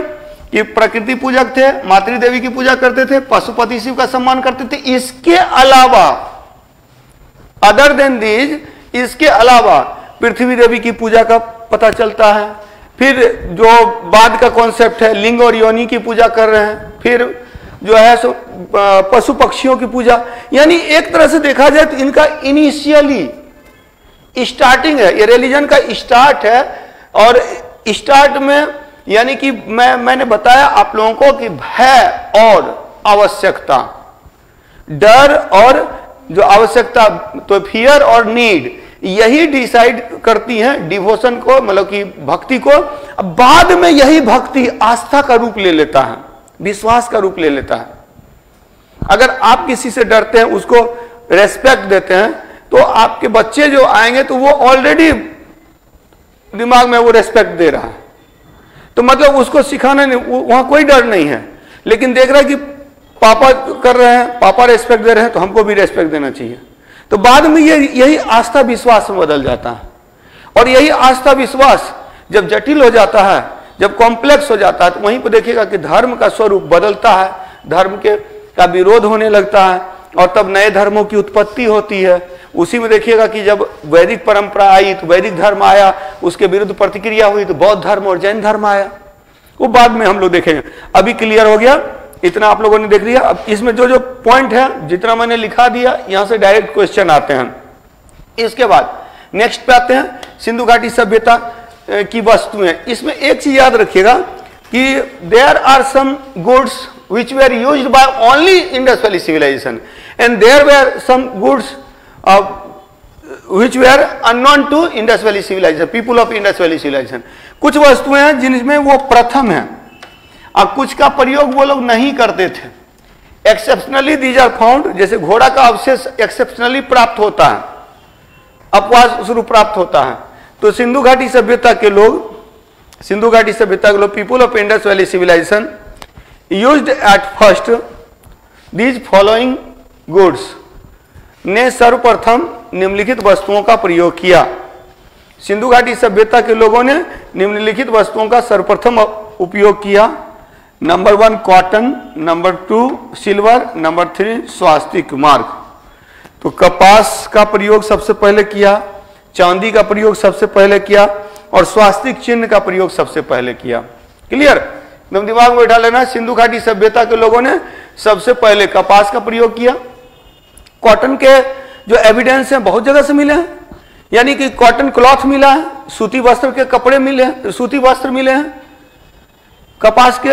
कि प्रकृति पूजक थे, मातृ देवी की पूजा करते थे, पशुपति शिव का सम्मान करते थे। इसके अलावा अदर देन दीज, इसके अलावा पृथ्वी देवी की पूजा का पता चलता है। फिर जो बाद का कॉन्सेप्ट है, लिंग और योनि की पूजा कर रहे हैं। फिर जो है सो पशु पक्षियों की पूजा। यानी एक तरह से देखा जाए तो इनका इनिशियली स्टार्टिंग है, ये रिलीजन का स्टार्ट है। और स्टार्ट में यानी कि मैंने बताया आप लोगों को कि भय और आवश्यकता, डर और जो आवश्यकता, तो फियर और नीड, यही डिसाइड करती हैं डिवोशन को, मतलब कि भक्ति को। अब बाद में यही भक्ति आस्था का रूप ले लेता है, विश्वास का रूप ले लेता है। अगर आप किसी से डरते हैं, उसको रेस्पेक्ट देते हैं, तो आपके बच्चे जो आएंगे तो वो ऑलरेडी दिमाग में वो रेस्पेक्ट दे रहा है, तो मतलब उसको सिखाना नहीं, वहां कोई डर नहीं है, लेकिन देख रहा है कि पापा कर रहे हैं, पापा रेस्पेक्ट दे रहे हैं, तो हमको भी रेस्पेक्ट देना चाहिए। तो बाद में यही आस्था विश्वास में बदल जाता है। और यही आस्था विश्वास जब जटिल हो जाता है, जब कॉम्प्लेक्स हो जाता है, तो वहीं पर देखिएगा कि धर्म का स्वरूप बदलता है, धर्म का विरोध होने लगता है, और तब नए धर्मों की उत्पत्ति होती है। उसी में देखिएगा कि जब वैदिक परंपरा आई तो वैदिक धर्म आया, उसके विरुद्ध प्रतिक्रिया हुई तो बौद्ध धर्म और जैन धर्म आया। वो बाद में हम लोग देखेंगे। अभी क्लियर हो गया, इतना आप लोगों ने देख लिया। अब इसमें जो जो पॉइंट है, जितना मैंने लिखा दिया, यहां से डायरेक्ट क्वेश्चन आते हैं। इसके बाद नेक्स्ट पे आते हैं, सिंधु घाटी सभ्यता की वस्तुएं। इसमें एक चीज याद रखिएगा कि there are some goods which were used by only Indus Valley civilization, and there were some goods which were unknown to Indus Valley civilization, people of Indus Valley civilization। कुछ वस्तुएं हैं जिनमें वो प्रथम है, और कुछ का प्रयोग वो लोग नहीं करते थे। एक्सेप्शनली दीज आर फाउंड, जैसे घोड़ा का अवशेष एक्सेप्शनली प्राप्त होता है, अपवाद स्वरूप प्राप्त होता है। तो सिंधु घाटी सभ्यता के लोग, people of Indus valley civilization used at first these following goods, ने सर्वप्रथम निम्नलिखित वस्तुओं का प्रयोग किया। सिंधु घाटी सभ्यता के लोगों ने निम्नलिखित वस्तुओं का सर्वप्रथम उपयोग किया। Number 1 cotton, number 2 silver, number 3 स्वास्तिक मार्क। तो कपास का प्रयोग सबसे पहले किया, चांदी का प्रयोग सबसे पहले किया, और स्वास्तिक चिन्ह का प्रयोग सबसे पहले किया। क्लियर? एकदम दिमाग में बैठा लेना। सिंधु घाटी सभ्यता के लोगों ने सबसे पहले कपास का प्रयोग किया। कॉटन के जो एविडेंस हैं बहुत जगह से मिले हैं, यानी कि कॉटन क्लॉथ मिला है, सूती वस्त्र के कपड़े मिले हैं, सूती वस्त्र मिले हैं कपास के।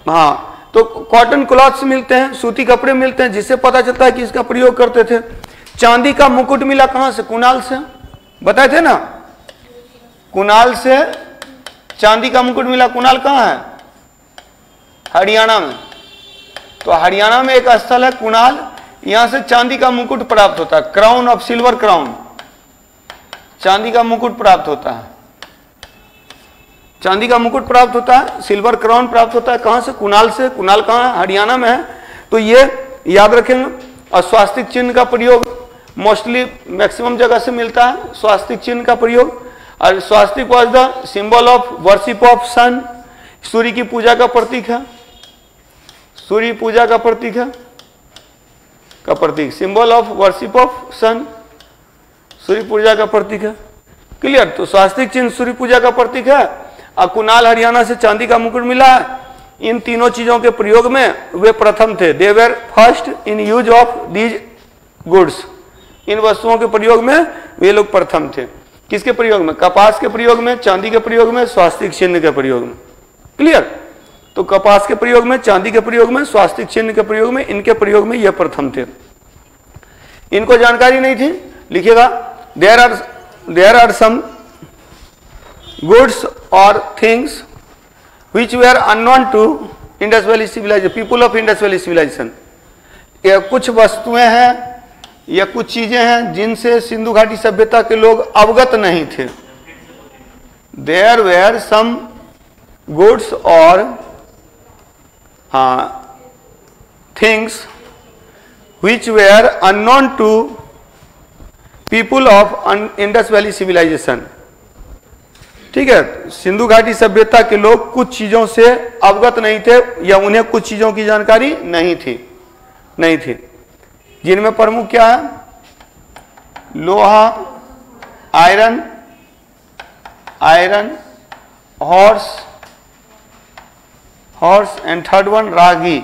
हाँ, तो कॉटन क्लॉथ्स मिलते हैं, सूती कपड़े मिलते हैं, जिससे पता चलता है कि इसका प्रयोग करते थे। चांदी का मुकुट मिला कहां से? कुणाल से, बताए थे ना, कुणाल से चांदी का मुकुट मिला। कुणाल कहां है? हरियाणा में। तो हरियाणा में एक स्थल है कुणाल, यहां से चांदी का मुकुट प्राप्त होता है, क्राउन ऑफ सिल्वर क्राउन, चांदी का मुकुट प्राप्त होता है, चांदी का मुकुट प्राप्त होता है, सिल्वर क्राउन प्राप्त होता है। कहां से? कुणाल से। कुणाल कहां है? हरियाणा में है। तो ये याद रखेंगे। और स्वास्तिक चिन्ह का प्रयोग मोस्टली मैक्सिमम जगह से मिलता है, स्वास्तिक चिन्ह का प्रयोग। और swastika was the symbol of worship of sun, सूर्य की पूजा का प्रतीक है, सूर्य पूजा का प्रतीक है, का प्रतीक, symbol of worship of sun, सूर्य पूजा का प्रतीक है। क्लियर? तो स्वास्तिक चिन्ह सूर्य पूजा का प्रतीक है। और कुणाल हरियाणा से चांदी का मुकुट मिला है। इन तीनों चीजों के प्रयोग में वे प्रथम थे। They were first in use of these goods, इन वस्तुओं के प्रयोग में वे लोग प्रथम थे। किसके प्रयोग में? कपास के प्रयोग में, चांदी के प्रयोग में, स्वास्तिक चिन्ह के प्रयोग में। क्लियर? तो कपास के प्रयोग में, चांदी के प्रयोग में, स्वास्तिक चिन्ह के प्रयोग में, इनके प्रयोग में ये प्रथम थे। इनको जानकारी नहीं थी, लिखिएगा। देयर आर सम गुड्स और things which were unknown to Indus Valley civilization, people of Indus Valley civilization। ये कुछ वस्तुएं हैं या कुछ चीजें हैं जिनसे सिंधु घाटी सभ्यता के लोग अवगत नहीं थे। There were some goods और things which were unknown to people of Indus Valley civilization। ठीक है, सिंधु घाटी सभ्यता के लोग कुछ चीजों से अवगत नहीं थे, या उन्हें कुछ चीजों की जानकारी नहीं थी, जिनमें प्रमुख क्या है? लोहा, iron, horse and third one ragi.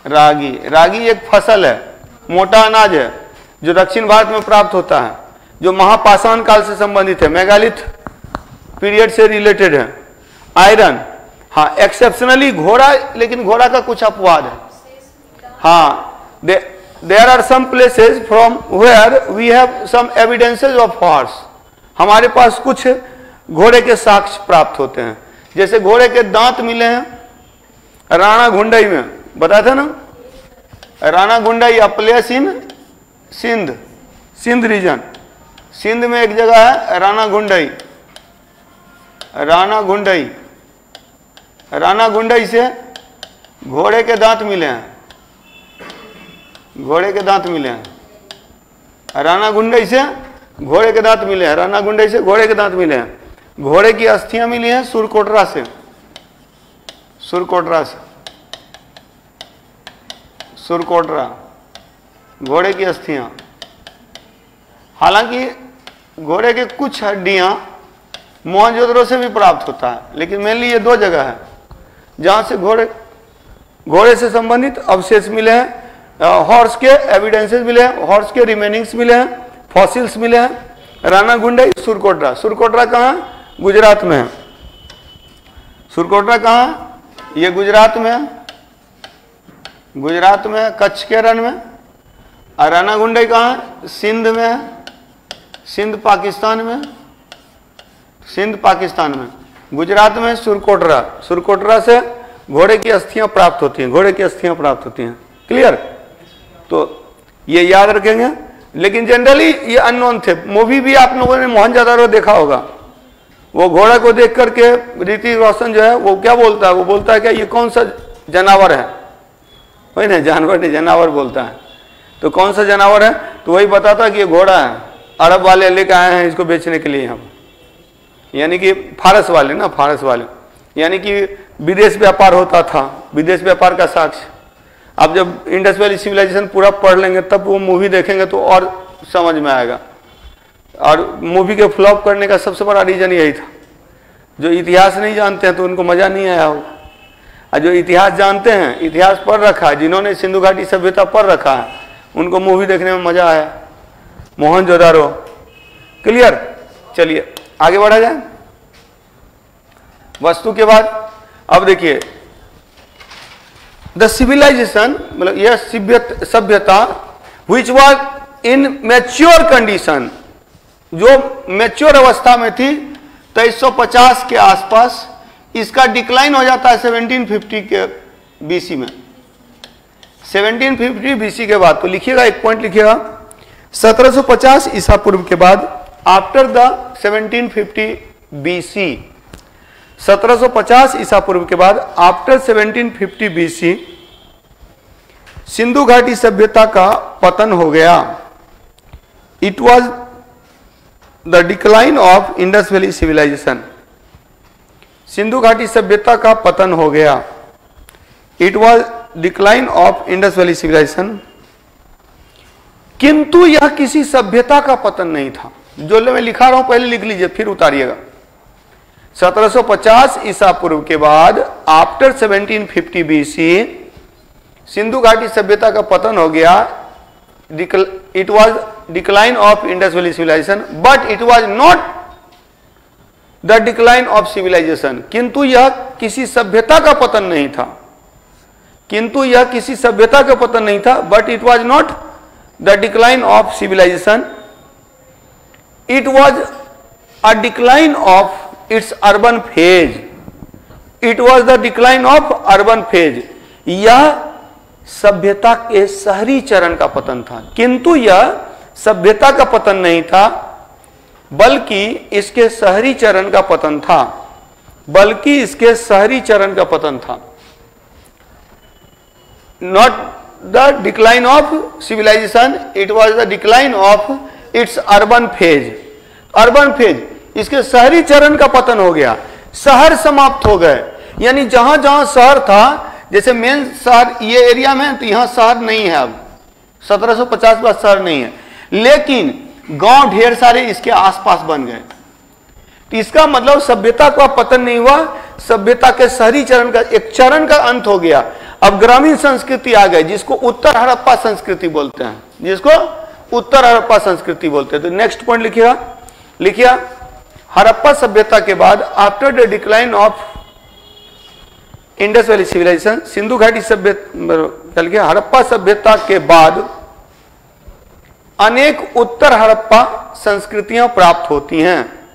Ragi. Ragi एक फसल है, मोटा अनाज है जो दक्षिण भारत में प्राप्त होता है, जो महापाषाण काल से संबंधित है, मेगालिथ पीरियड से रिलेटेड है। आयरन, हाँ एक्सेप्शनली घोड़ा, लेकिन घोड़ा का कुछ अपवाद है। हाँ, there are some places from where we have some evidences of horse. हमारे पास कुछ घोड़े के साक्ष्य प्राप्त होते हैं, जैसे घोड़े के दांत मिले हैं राणा गुंडई में, बताया था ना, Rana Ghundai a place in Sindh, Sindh region. Sindh में एक जगह है राणा गुंडई, राणा गुंडई, राणा गुंडई से घोड़े के दांत मिले हैं, घोड़े के दांत मिले हैं। राणा गुंडई से घोड़े के दांत मिले हैं, राणा गुंडई से घोड़े के दांत मिले हैं। घोड़े की अस्थियां मिली हैं सुरकोटरा से, सुरकोटरा से, सुरकोटरा, घोड़े की अस्थियां। हालांकि घोड़े के कुछ हड्डियां मोहनजोदड़ो से भी प्राप्त होता है, लेकिन मेनली ये दो जगह है जहां से घोड़े से संबंधित अवशेष मिले हैं, हॉर्स के एविडेंसेस मिले हैं, हॉर्स के रिमेनिंग्स मिले हैं, फॉसिल्स मिले हैं। राणा गुंडई, सुरकोटरा। सुरकोटरा कहाँ है? गुजरात में है। सुरकोटरा कहाँ है? ये गुजरात में है, गुजरात में, कच्छ के रण में। और राणा गुंडई कहाँ है? सिंध में है, सिंध पाकिस्तान में, सिंध पाकिस्तान में। गुजरात में सुरकोटरा, सुरकोटरा से घोड़े की अस्थियां प्राप्त होती हैं, घोड़े की अस्थियां प्राप्त होती हैं। क्लियर? तो ये याद रखेंगे, लेकिन जनरली ये अननोन थे। मूवी भी आप लोगों ने मोहनजोदड़ो देखा होगा, वो घोड़ा को देख करके ऋतिक रोशन जो है वो क्या बोलता है, वो बोलता है क्या ये कौन सा जानवर है, वही ना, जानवर नहीं जानवर बोलता है। तो कौन सा जानवर है, तो वही बताता है कि ये घोड़ा है, अरब वाले लेकर आए हैं इसको बेचने के लिए हम, यानी कि फारस वाले ना, फारस वाले, यानी कि विदेश व्यापार होता था, विदेश व्यापार का साक्ष्य। अब जब इंडस वैली सिविलाइजेशन पूरा पढ़ लेंगे तब वो मूवी देखेंगे तो और समझ में आएगा। और मूवी के फ्लॉप करने का सबसे बड़ा रीजन यही था, जो इतिहास नहीं जानते हैं तो उनको मजा नहीं आया होगा, और जो इतिहास जानते हैं, इतिहास पढ़ रखा है, जिन्होंने सिंधु घाटी सभ्यता पढ़ रखा है, उनको मूवी देखने में मजा आया। मोहनजोदड़ो। क्लियर? चलिए आगे बढ़ा जाए। वस्तु के बाद अब देखिए, द सिविलाइजेशन, मतलब यह सभ्यता which was in mature condition, जो मैच्योर अवस्था में थी 2350 के आसपास, इसका डिक्लाइन हो जाता है 1750 के बीसी में। 1750 बीसी के बाद, तो लिखिएगा, एक पॉइंट लिखिएगा, 1750 ईसा पूर्व के बाद, आफ्टर द 1750 बीसी, 1750 ईसा पूर्व के बाद, आफ्टर 1750 बीसी, सिंधु घाटी सभ्यता का पतन हो गया। It was the decline of Indus valley civilisation. Sindhu घाटी सभ्यता का पतन हो गया। It was decline of Indus valley civilization. किंतु यह किसी सभ्यता का पतन नहीं था। जो मैं लिखा रहा हूं पहले लिख लीजिए, फिर उतारिएगा। 1750 ईसा पूर्व के बाद, आफ्टर 1750 बीसी, सिंधु घाटी सभ्यता का पतन हो गया। It was decline of Indus valley civilization, but it was not the decline of civilization. किंतु यह किसी सभ्यता का पतन नहीं था, किंतु यह किसी सभ्यता का पतन नहीं था, but it was not the decline of civilization. It was a decline of its urban phase. It was the decline of urban phase. यह सभ्यता के शहरी चरण का पतन था, किंतु यह सभ्यता का पतन नहीं था, बल्कि इसके शहरी चरण का पतन था, बल्कि इसके शहरी चरण का पतन था। Not the decline of civilization, it was the decline of its urban phase. Urban phase, इसके शहरी चरण का पतन हो गया, शहर समाप्त हो गए। यानी जहां जहां शहर था, जैसे मेन शहर ये एरिया में, तो यहां शहर नहीं है, अब 1750 बाद शहर नहीं है, लेकिन गांव ढेर सारे इसके आसपास बन गए। तो इसका मतलब सभ्यता का पतन नहीं हुआ, सभ्यता के शहरी चरण का एक चरण का अंत हो गया। अब ग्रामीण संस्कृति आ गई, जिसको उत्तर हड़प्पा संस्कृति बोलते हैं, जिसको उत्तर हड़प्पा संस्कृति बोलते हैं। तो नेक्स्ट पॉइंट लिखिए हड़प्पा सभ्यता के बाद, after the decline of Indus valley civilisation, Sindhu घाटी सभ्यता, हड़प्पा सभ्यता के बाद अनेक उत्तर हड़प्पा संस्कृतियां प्राप्त होती हैं,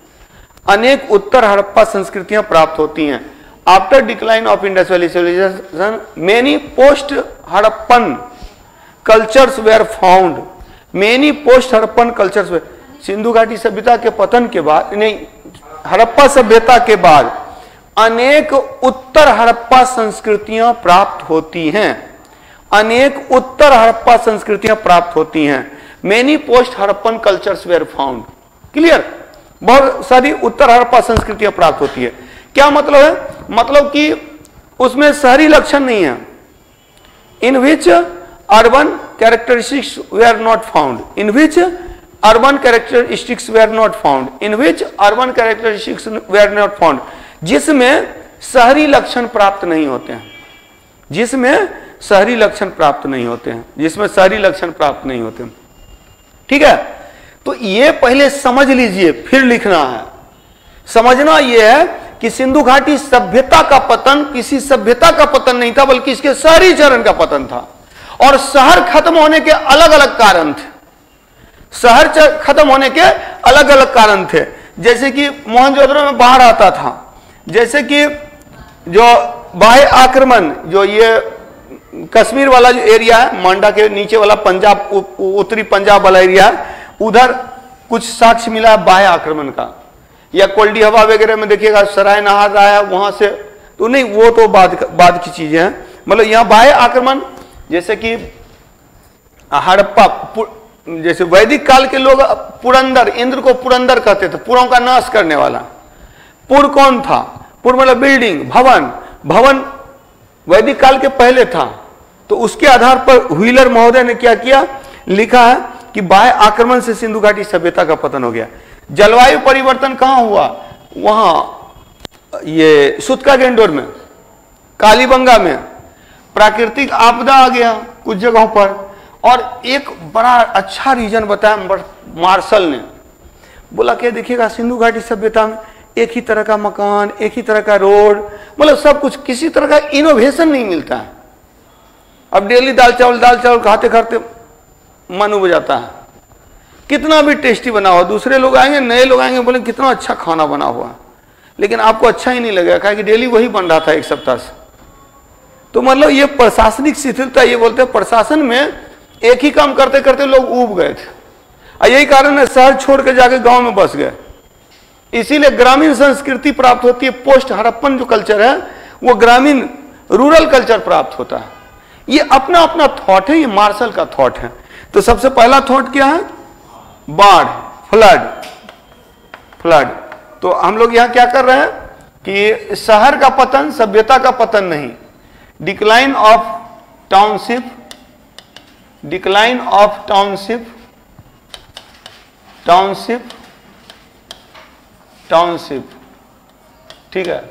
अनेक उत्तर हड़प्पा संस्कृतियां प्राप्त होती हैं। After decline of Indus valley civilization many post Harappan cultures were found, many post Harappan cultures were, सिंधु घाटी सभ्यता के पतन के बाद, नहीं, हड़प्पा सभ्यता के बाद अनेक उत्तर हड़प्पा संस्कृतियां प्राप्त होती हैं, अनेक उत्तर हड़प्पा संस्कृतियां प्राप्त होती हैं। Many post Harappan cultures were found, clear, बहुत सारी उत्तर हड़प्पा संस्कृतियां प्राप्त होती है। क्या मतलब है? मतलब कि उसमें शहरी लक्षण नहीं है। In which urban characteristics were not found, in which urban characteristics were not found, in which urban characteristics were not found, जिसमें शहरी लक्षण प्राप्त नहीं होते हैं, जिसमें शहरी लक्षण प्राप्त नहीं होते हैं, जिसमें शहरी लक्षण प्राप्त नहीं होते हैं। ठीक है, तो ये पहले समझ लीजिए, फिर लिखना है। समझना यह है कि सिंधु घाटी सभ्यता का पतन किसी सभ्यता का पतन नहीं था, बल्कि इसके शहरीकरण का पतन था। और शहर खत्म होने के अलग अलग कारण थे, शहर खत्म होने के अलग अलग कारण थे। जैसे कि मोहनजोदड़ो में बाढ़ आता था, जैसे कि जो बाह्य आक्रमण, जो ये कश्मीर वाला जो एरिया है, मांडा के नीचे वाला पंजाब, उत्तरी पंजाब वाला एरिया है, उधर कुछ साक्ष्य मिला है बाह्य आक्रमण का। या कोल्डी हवा वगैरह में देखिएगा सराय नहर आया वहां से, तो नहीं, वो तो बाद की चीजें हैं। मतलब यहां बाह्य आक्रमण, जैसे कि हड़प्पा, जैसे वैदिक काल के लोग पुरंदर, इंद्र को पुरंदर कहते थे, पुरों का नाश करने वाला। पुर कौन था? पुर मतलब बिल्डिंग, भवन। भवन वैदिक काल के पहले था। तो उसके आधार पर व्हीलर महोदय ने क्या किया, लिखा है कि बाह्य आक्रमण से सिंधु घाटी सभ्यता का पतन हो गया। जलवायु परिवर्तन कहां हुआ? वहां ये सुतका-गेंडोर में, कालीबंगा में प्राकृतिक आपदा आ गया कुछ जगहों पर। और एक बड़ा अच्छा रीजन बताया मार्शल ने, बोला कि देखिएगा सिंधु घाटी सभ्यता में एक ही तरह का मकान, एक ही तरह का रोड, मतलब सब कुछ, किसी तरह का इनोवेशन नहीं मिलता है। अब डेली दाल चावल खाते खाते मन उब जाता है। कितना भी टेस्टी बना हुआ, दूसरे लोग आएंगे, नए लोग आएंगे, बोले कितना अच्छा खाना बना हुआ, लेकिन आपको अच्छा ही नहीं लगेगा, क्योंकि डेली वही बन रहा था एक सप्ताह से। तो मतलब ये प्रशासनिक शिथिलता, ये बोलते हैं प्रशासन में एक ही काम करते करते लोग ऊब गए थे, और यही कारण है शहर छोड़ के जाके गांव में बस गए। इसीलिए ग्रामीण संस्कृति प्राप्त होती है। पोस्ट हड़प्पन जो कल्चर है वो ग्रामीण रूरल कल्चर प्राप्त होता है। ये अपना अपना थॉट है, ये मार्शल का थॉट है। तो सबसे पहला थॉट क्या है? बाढ़, फ्लड। तो हम लोग यहां क्या कर रहे हैं कि शहर का पतन, सभ्यता का पतन नहीं, decline of township, decline of township, township, township, ठीक है,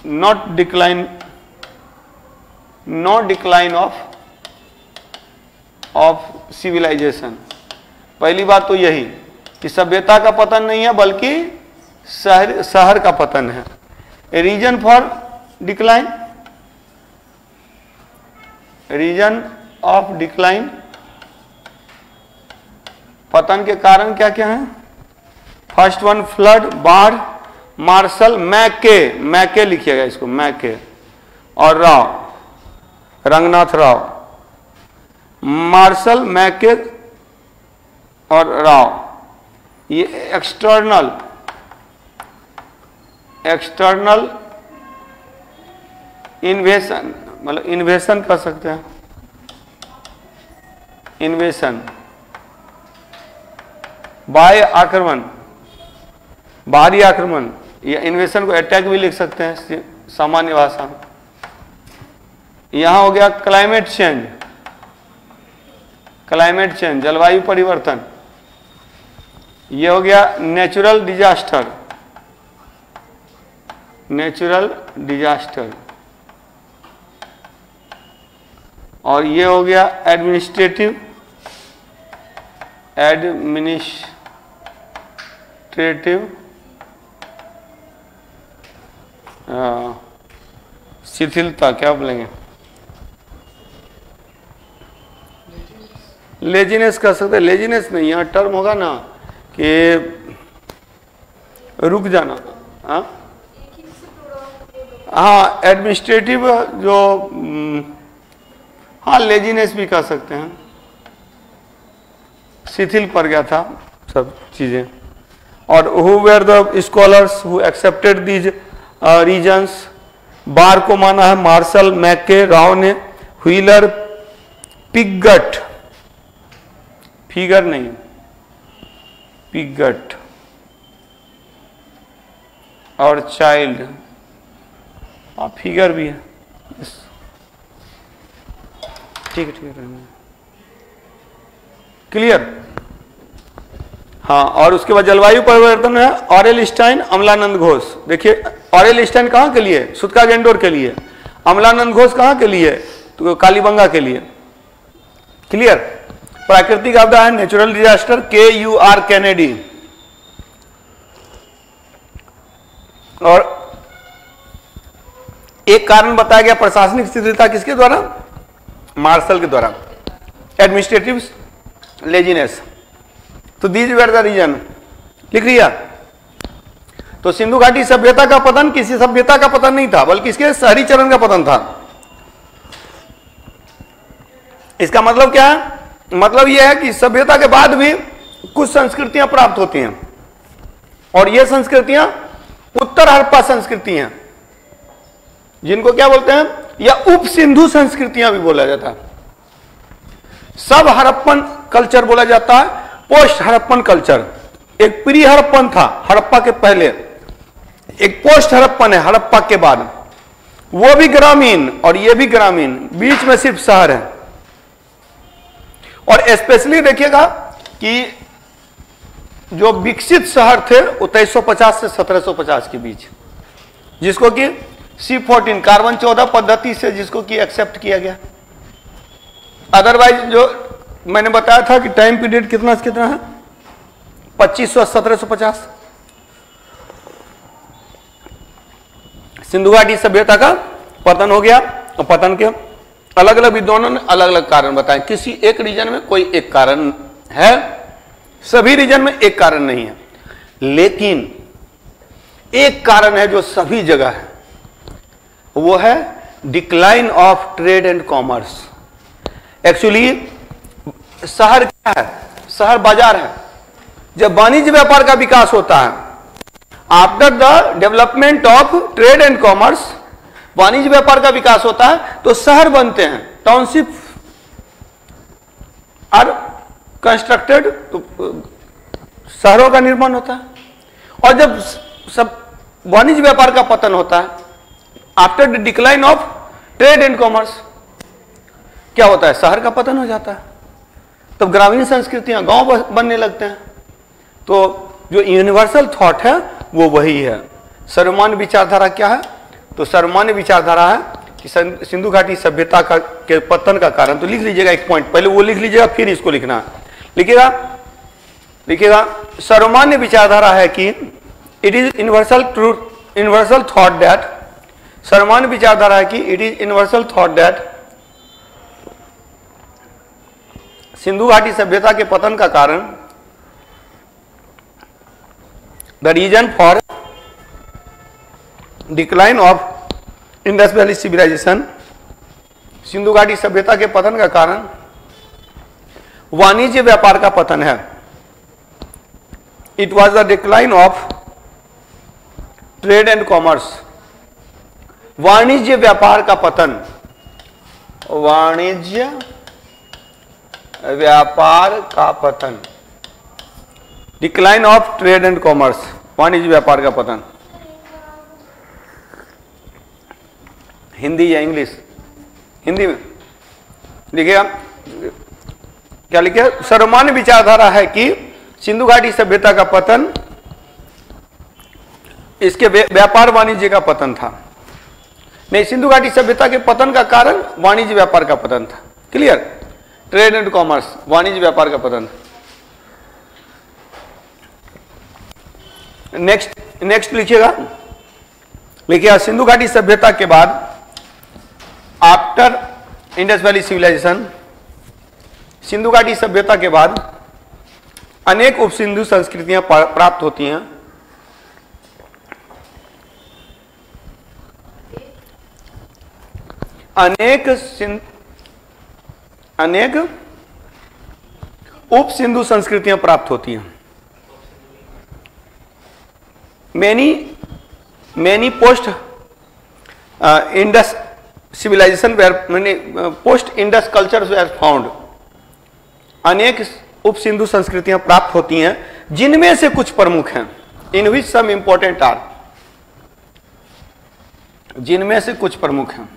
not decline, not decline of civilization. पहली बात तो यही कि सभ्यता का पतन नहीं है, बल्कि शहर का पतन है। A reason for decline, reason of decline, पतन के कारण क्या क्या है? फर्स्ट वन फ्लड, बाढ़, मार्शल, मैके लिखिएगा इसको, मैके, और राव, रंगनाथ राव। मार्शल, मैके और राव, ये एक्सटर्नल इन्वेशन, मतलब इन्वेशन कर सकते हैं, इन्वेशन, बाह्य आक्रमण, बाहरी आक्रमण, या इन्वेशन को अटैक भी लिख सकते हैं सामान्य भाषा में। यहां हो गया क्लाइमेट चेंज, क्लाइमेट चेंज, जलवायु परिवर्तन। यह हो गया नेचुरल डिजास्टर, नेचुरल डिजास्टर, और ये हो गया एडमिनिस्ट्रेटिव शिथिलता, क्या बोलेंगे, लेजीनेस कर सकते, लेजीनेस नहीं, यहाँ टर्म होगा ना कि रुक जाना। हाँ एडमिनिस्ट्रेटिव जो, हाँ लेजीनेस भी कर सकते हैं, शिथिल पड़ गया था सब चीजें। और who were the scholars who accepted these reasons, बार को माना है मार्शल मैके, राव ने, व्हीलर, पिगट, फिगर नहीं, पिगट, और चाइल्ड, हाँ फिगर भी है, ठीक है क्लियर। हाँ और उसके बाद जलवायु परिवर्तन है ऑरेल स्टाइन, अमलानंद घोष। देखिए ऑरेल स्टाइन कहाँ के लिए, सुतका गेंडोर के लिए, अमलानंद घोष कहाँ के लिए, तो कालीबंगा के लिए। क्लियर। प्राकृतिक आपदा है नेचुरल डिजास्टर, KUR कैनेडी। और एक कारण बताया गया प्रशासनिक शिथिलता किसके द्वारा, मार्शल के द्वारा, एडमिनिस्ट्रेटिव लेजीनेस। तो दीज वेर द रीजन, लिख लिया। तो सिंधु घाटी सभ्यता का पतन किसी सभ्यता का पतन नहीं था, बल्कि इसके शहरीकरण का पतन था। इसका मतलब क्या है, मतलब यह है कि सभ्यता के बाद भी कुछ संस्कृतियां प्राप्त होती हैं, और ये संस्कृतियां उत्तर हड़प्पा संस्कृति हैं, जिनको क्या बोलते हैं, या उप सिंधु संस्कृतियां भी बोला जाता है। सब हड़प्पन कल्चर बोला जाता है, पोस्ट हड़प्पन कल्चर। एक प्री हड़प्पन था हड़प्पा के पहले, एक पोस्ट हड़प्पन है हड़प्पा के बाद, वो भी ग्रामीण और ये भी ग्रामीण, बीच में सिर्फ शहर है। और स्पेशली देखिएगा कि जो विकसित शहर थे वो 2350 से 1750 के बीच, जिसको कि C14 कार्बन 14 पद्धति से जिसको कि एक्सेप्ट किया गया। अदरवाइज जो मैंने बताया था कि टाइम पीरियड कितना से कितना है, 2500 1750। सिंधु घाटी सभ्यता का पतन हो गया, और पतन के अलग अलग विद्वानों ने अलग अलग कारण बताए। किसी एक रीजन में कोई एक कारण है, सभी रीजन में एक कारण नहीं है, लेकिन एक कारण है जो सभी जगह है, वो है decline of trade and commerce. Actually शहर क्या है, शहर बाजार है। जब वाणिज्य व्यापार का विकास होता है, after the development of trade and commerce, वाणिज्य व्यापार का विकास होता है तो शहर बनते हैं, टाउनशिप आर कंस्ट्रक्टेड, तो शहरों का निर्माण होता है। और जब सब वाणिज्य व्यापार का पतन होता है, after the decline of trade and commerce, क्या होता है, शहर का पतन हो जाता है। तब तो ग्रामीण संस्कृतियां गांव बनने लगते हैं। तो जो यूनिवर्सल थॉट है वो वही है। सर्वमान्य विचारधारा क्या है, तो सर्वमान्य विचारधारा है कि सिंधु घाटी सभ्यता का के पतन का कारण, तो लिख लीजिएगा एक पॉइंट, पहले वो लिख लीजिएगा फिर इसको लिखना है। लिखिएगा सर्वमान्य विचारधारा है कि it is universal truth, universal thought that, सर्वमान्य विचारधारा है कि it is universal thought that सिंधु घाटी सभ्यता के पतन का कारण, the reason for decline of Indus valley civilisation, Sindhu घाटी सभ्यता के पतन का कारण वाणिज्य व्यापार का पतन है। It was the decline of trade and commerce, वाणिज्य व्यापार का पतन, वाणिज्य व्यापार का पतन, decline of trade and commerce, वाणिज्य व्यापार का पतन। हिंदी या इंग्लिश, हिंदी में लिखिएगा, क्या लिखे, सर्वमान्य विचारधारा है कि सिंधु घाटी सभ्यता का पतन इसके व्यापार वाणिज्य का पतन था। नहीं, सिंधु घाटी सभ्यता के पतन का कारण वाणिज्य व्यापार का पतन था। क्लियर? ट्रेड एंड कॉमर्स, वाणिज्य व्यापार का पतन। नेक्स्ट लिखिएगा, सिंधु घाटी सभ्यता के बाद after Indus valley civilisation, Sindhu घाटी सभ्यता के बाद अनेक उप सिंधु संस्कृतियां प्राप्त होती हैं। अनेक उप सिंधु संस्कृतियां प्राप्त होती हैं। Many post Indus civilization post Indus culture were found. अनेक उप सिंधु संस्कृतियां प्राप्त होती हैं, जिनमें से कुछ प्रमुख हैं। इन विच सम इंपॉर्टेंट आर, जिनमें से कुछ प्रमुख हैं।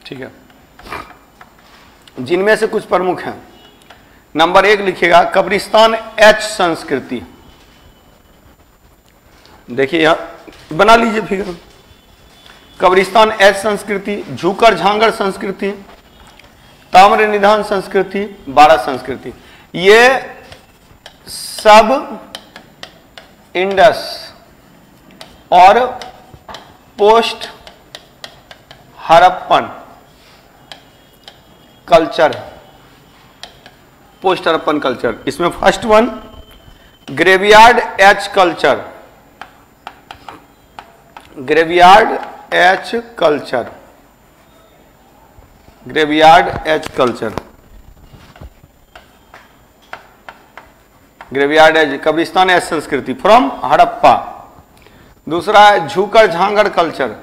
ठीक है, जिनमें से कुछ प्रमुख हैं। नंबर 1 लिखिएगा, कब्रिस्तान एच संस्कृति। देखिए यहां बना लीजिए फिगर। कब्रिस्तान एच संस्कृति, झूकर झांगर संस्कृति, ताम्र निधान संस्कृति, बाड़ा संस्कृति, ये सब इंडस और post Harappan culture, post Harappan culture. इसमें first one graveyard H culture, graveyard H culture, graveyard H culture, graveyard H कब्रिस्तान एच संस्कृति फ्रॉम हड़प्पा। दूसरा है Jhukar Jhangar culture,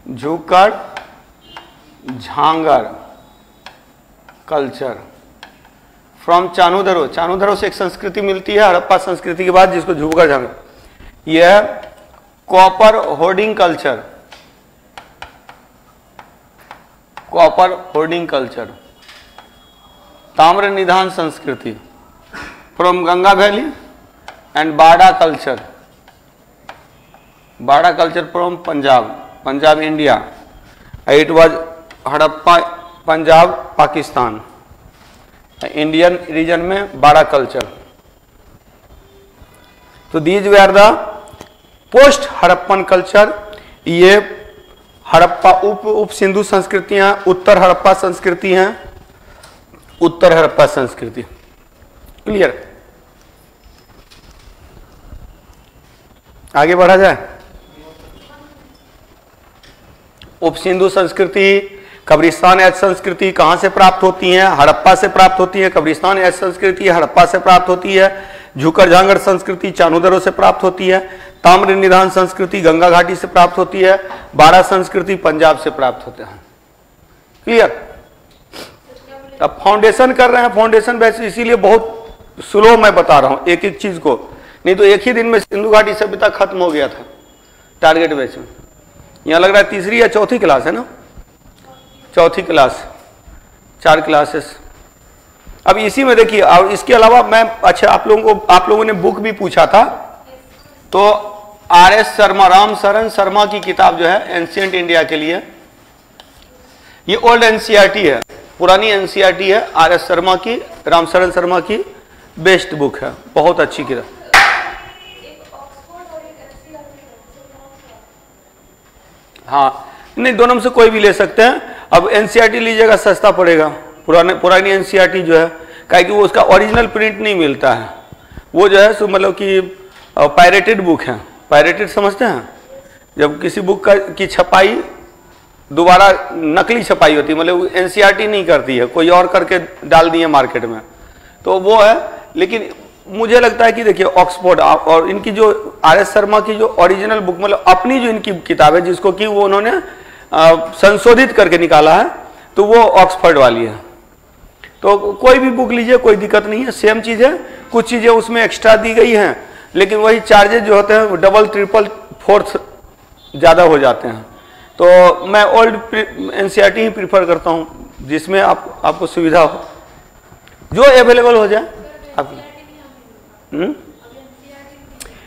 Jhukar Jhangar culture from Chanhudaro. Chanhudaro से एक संस्कृति मिलती है हड़प्पा संस्कृति के बाद, जिसको झूकर झांगर। यह copper hoarding culture, copper hoarding culture. ताम्र निधान संस्कृति from Ganga valley and Bara culture, Bara culture from Punjab, Punjab India. It was Harappa Punjab Pakistan, Indian region में बाड़ा कल्चर। तो these way are the post Harappan culture. ये हड़प्पा उप सिंधु संस्कृतियां, उत्तर हड़प्पा संस्कृति हैं, उत्तर हड़प्पा संस्कृति। क्लियर? आगे बढ़ा जाए। उप सिंधु संस्कृति, कब्रिस्तान एच संस्कृति कहां से प्राप्त होती है? हड़प्पा से प्राप्त होती है। कब्रिस्तान एच संस्कृति हड़प्पा से प्राप्त होती है। झूकर झांगर संस्कृति चानुदरो से प्राप्त होती है। ताम्र निधान संस्कृति गंगा घाटी से प्राप्त होती है। बाड़ा संस्कृति पंजाब से प्राप्त होते हैं। क्लियर? अब फाउंडेशन कर रहे हैं, फाउंडेशन वैसे इसीलिए बहुत स्लो मैं बता रहा हूं एक एक चीज को, नहीं तो एक ही दिन में सिंधु घाटी सभ्यता खत्म हो गया था टारगेट बैच में। यहां लग रहा है तीसरी या चौथी क्लास है ना? चौथी क्लास, 4 क्लासेस। अब इसी में देखिए, और इसके अलावा मैं अच्छा आप लोगों ने बुक भी पूछा था, तो RS शर्मा, राम शरण शर्मा की किताब जो है एंशिएंट इंडिया के लिए, ये ओल्ड NCERT है, पुरानी NCERT है। RS शर्मा की, राम शरण शर्मा की बेस्ट बुक है, बहुत अच्छी किताब। हाँ, नहीं दोनों में से कोई भी ले सकते हैं। अब NCERT लीजिएगा सस्ता पड़ेगा, पुरानी NCERT जो है, काहे कि वो उसका ओरिजिनल प्रिंट नहीं मिलता है, वो जो है सो मतलब कि पायरेटेड बुक है। पायरेटेड समझते हैं? जब किसी बुक की छपाई दोबारा नकली छपाई होती है, मतलब NCERT नहीं करती है, कोई और करके डाल दिए मार्केट में, तो वो है। लेकिन मुझे लगता है कि देखिए ऑक्सफोर्ड और इनकी जो RS शर्मा की जो ओरिजिनल बुक, मतलब अपनी जो इनकी किताब है, जिसको कि वो उन्होंने संशोधित करके निकाला है, तो वो ऑक्सफोर्ड वाली है। तो कोई भी बुक लीजिए, कोई दिक्कत नहीं है, सेम चीज है। कुछ चीजें उसमें एक्स्ट्रा दी गई हैं, लेकिन वही चार्जेस जो होते हैं वो डबल ट्रिपल फोर्थ ज्यादा हो जाते हैं। तो मैं ओल्ड NCERT ही प्रीफर करता हूं, जिसमें आपको सुविधा हो, जो अवेलेबल हो जाए आप।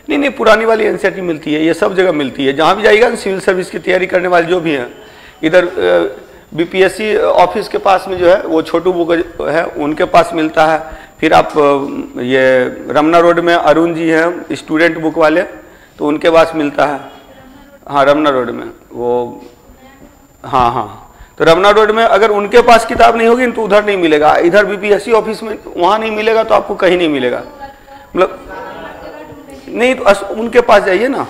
नहीं, पुरानी वाली एनसीईआरटी मिलती है, ये सब जगह मिलती है। जहाँ भी जाइएगा सिविल सर्विस की तैयारी करने वाले जो भी हैं, इधर बीपीएससी ऑफिस के पास में जो है वो छोटू बुक है, उनके पास मिलता है। फिर आप ये रमना रोड में अरुण जी हैं स्टूडेंट बुक वाले, तो उनके पास मिलता है। हाँ, रमना रोड में वो, हाँ, तो रमना रोड में अगर उनके पास किताब नहीं होगी तो उधर नहीं मिलेगा। इधर बीपीएससी ऑफिस में वहाँ नहीं मिलेगा तो आपको कहीं नहीं मिलेगा। मतलब नहीं तो उनके पास जाइए ना।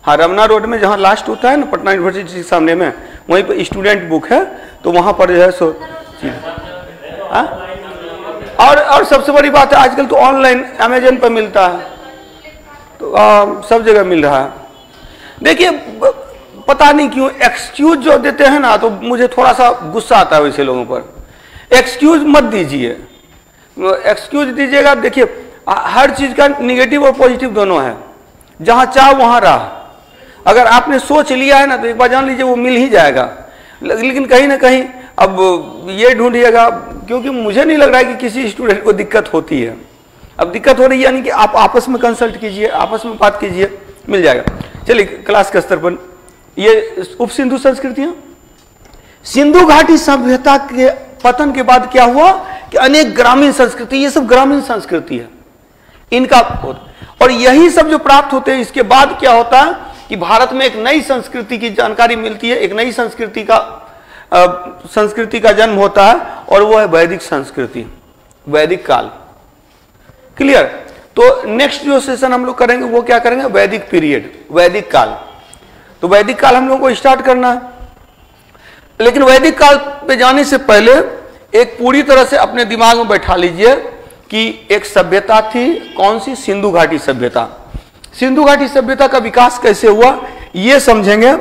हाँ, रमना रोड में जहाँ लास्ट होता है ना पटना यूनिवर्सिटी के सामने में, वहीं पर स्टूडेंट बुक है, तो वहाँ पर जो है सो और सबसे बड़ी बात है आजकल तो ऑनलाइन अमेजन पर मिलता है, तो सब जगह मिल रहा है। देखिए पता नहीं क्यों एक्सक्यूज जो देते हैं ना, तो मुझे थोड़ा सा गुस्सा आता है वैसे लोगों पर। एक्सक्यूज मत दीजिए, एक्सक्यूज दीजिएगा। देखिए हर चीज का निगेटिव और पॉजिटिव दोनों है, जहां चाह वहां राह। अगर आपने सोच लिया है ना तो एक बार जान लीजिए वो मिल ही जाएगा। लेकिन कहीं ना कहीं अब ये ढूंढिएगा, क्योंकि मुझे नहीं लग रहा है कि किसी स्टूडेंट को दिक्कत होती है। अब दिक्कत हो रही है यानी कि आप आपस में कंसल्ट कीजिए, आपस में बात कीजिए, मिल जाएगा। चलिए क्लास के स्तर पर ये उप सिंधु संस्कृतियां, सिंधु घाटी सभ्यता के पतन के बाद क्या हुआ कि अनेक ग्रामीण संस्कृति, ये सब ग्रामीण संस्कृति है इनका, और यही सब जो प्राप्त होते हैं इसके बाद क्या होता है कि भारत में एक नई संस्कृति की जानकारी मिलती है, एक नई संस्कृति का जन्म होता है, और वो है वैदिक संस्कृति, वैदिक काल। क्लियर? तो नेक्स्ट जो सेशन हम लोग करेंगे वो क्या करेंगे, वैदिक पीरियड, वैदिक काल। तो वैदिक काल हम लोगों को स्टार्ट करना है, लेकिन वैदिक काल पे जाने से पहले एक पूरी तरह से अपने दिमाग में बैठा लीजिए कि एक सभ्यता थी, कौन सी, सिंधु घाटी सभ्यता। सिंधु घाटी सभ्यता का विकास कैसे हुआ ये समझेंगे।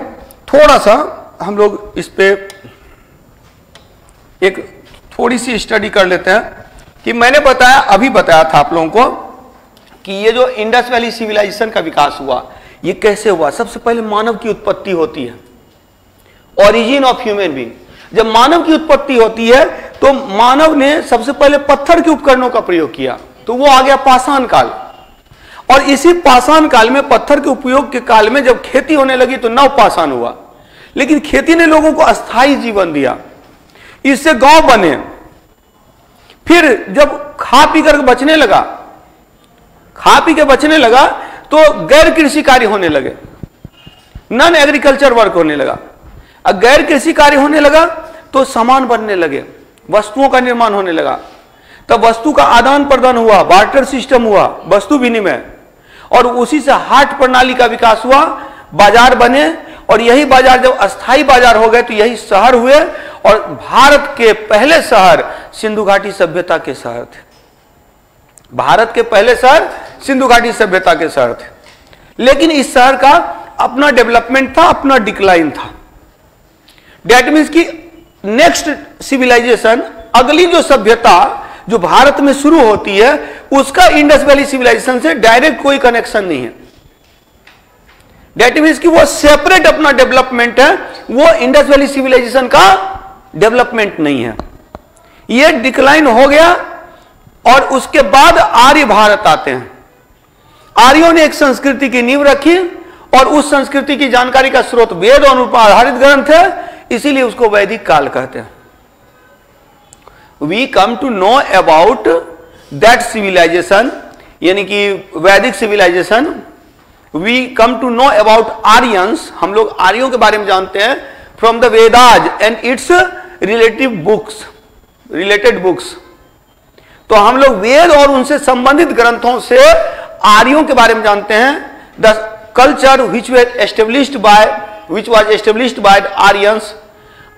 थोड़ा सा हम लोग इस पे एक थोड़ी सी स्टडी कर लेते हैं कि मैंने अभी बताया था आप लोगों को कि ये जो इंडस वैली सिविलाइजेशन का विकास हुआ ये कैसे हुआ। सबसे पहले मानव की उत्पत्ति होती है, ओरिजिन ऑफ ह्यूमन बीइंग। जब मानव की उत्पत्ति होती है तो मानव ने सबसे पहले पत्थर के उपकरणों का प्रयोग किया, तो वो आ गया पाषाण काल। और इसी पाषाण काल में, पत्थर के उपयोग के काल में जब खेती होने लगी तो नव पाषाण हुआ। लेकिन खेती ने लोगों को अस्थायी जीवन दिया, इससे गांव बने। फिर जब खा पी कर बचने लगा, खा पी के बचने लगा तो गैर कृषि कार्य होने लगे, नॉन एग्रीकल्चर वर्क होने लगा। अब गैर कृषि कार्य होने लगा तो सामान बनने लगे, वस्तुओं का निर्माण होने लगा। तब वस्तु का आदान प्रदान हुआ, बार्टर सिस्टम हुआ, वस्तु विनिमय, और उसी से हाट प्रणाली का विकास हुआ, बाजार बने। और यही बाजार जब अस्थायी बाजार हो गए तो यही शहर हुए, और भारत के पहले शहर सिंधु घाटी सभ्यता के शहर थे। भारत के पहले शहर सिंधु घाटी सभ्यता के शहर थे। लेकिन इस शहर का अपना डेवलपमेंट था, अपना डिक्लाइन था। डेट मीन्स की नेक्स्ट सिविलाइजेशन, अगली जो सभ्यता जो भारत में शुरू होती है उसका इंडस वैली सिविलाइजेशन से डायरेक्ट कोई कनेक्शन नहीं है। डेट मीन्स की वो सेपरेट अपना डेवलपमेंट है, वो इंडस वैली सिविलाइजेशन का डेवलपमेंट नहीं है। ये डिक्लाइन हो गया और उसके बाद आर्य भारत आते हैं। आर्यों ने एक संस्कृति की नींव रखी और उस संस्कृति की जानकारी का स्रोत वेद और उन पर आधारित ग्रंथ है, इसीलिए उसको वैदिक काल कहते हैं। We come to know about that civilization, यानी कि वैदिक civilization. We come to know about Aryans, हम लोग आर्यों के बारे में जानते हैं from the Vedas and its related books. तो हम लोग वेद और उनसे संबंधित ग्रंथों से आर्यों के बारे में जानते हैं। The culture which was established by Aryans,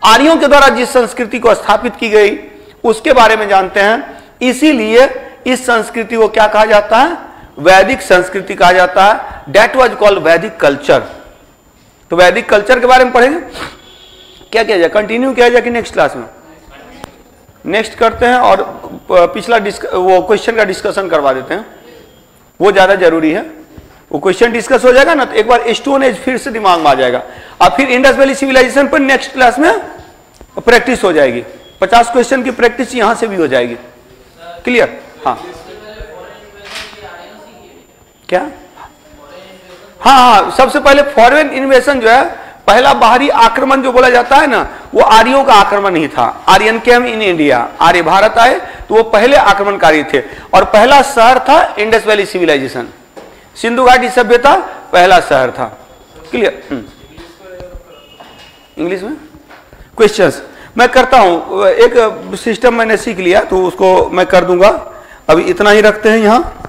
आर्यों के द्वारा जिस संस्कृति को स्थापित की गई उसके बारे में जानते हैं। इसीलिए इस संस्कृति को क्या कहा जाता है, वैदिक संस्कृति कहा जाता है। दैट वाज कॉल्ड वैदिक कल्चर। तो वैदिक कल्चर के बारे में पढ़ेंगे। क्या किया जाए, कंटिन्यू किया जाए कि नेक्स्ट क्लास में? नेक्स्ट करते हैं और पिछला वो क्वेश्चन का डिस्कशन करवा देते हैं, वो ज्यादा जरूरी है। वो क्वेश्चन डिस्कस हो जाएगा ना तो एक बार स्टोन एज फिर से दिमाग में आ जाएगा। अब फिर इंडस वैली सिविलाइजेशन पर नेक्स्ट क्लास में प्रैक्टिस हो जाएगी। 50 क्वेश्चन की प्रैक्टिस यहां से भी हो जाएगी। क्लियर? हाँ क्या? हाँ हाँ, सबसे पहले फॉरेन इन्वेशन जो है, पहला बाहरी आक्रमण जो बोला जाता है ना, वो आर्यों का आक्रमण ही था। आर्यन केम इन इंडिया, आर्य भारत आए तो वो पहले आक्रमणकारी थे। और पहला शहर था इंडस वैली सिविलाइजेशन, सिंधु घाटी सभ्यता पहला शहर था। क्लियर? इंग्लिश में क्वेश्चंस मैं करता हूं, एक सिस्टम मैंने सीख लिया तो उसको मैं कर दूंगा। अभी इतना ही रखते हैं यहाँ।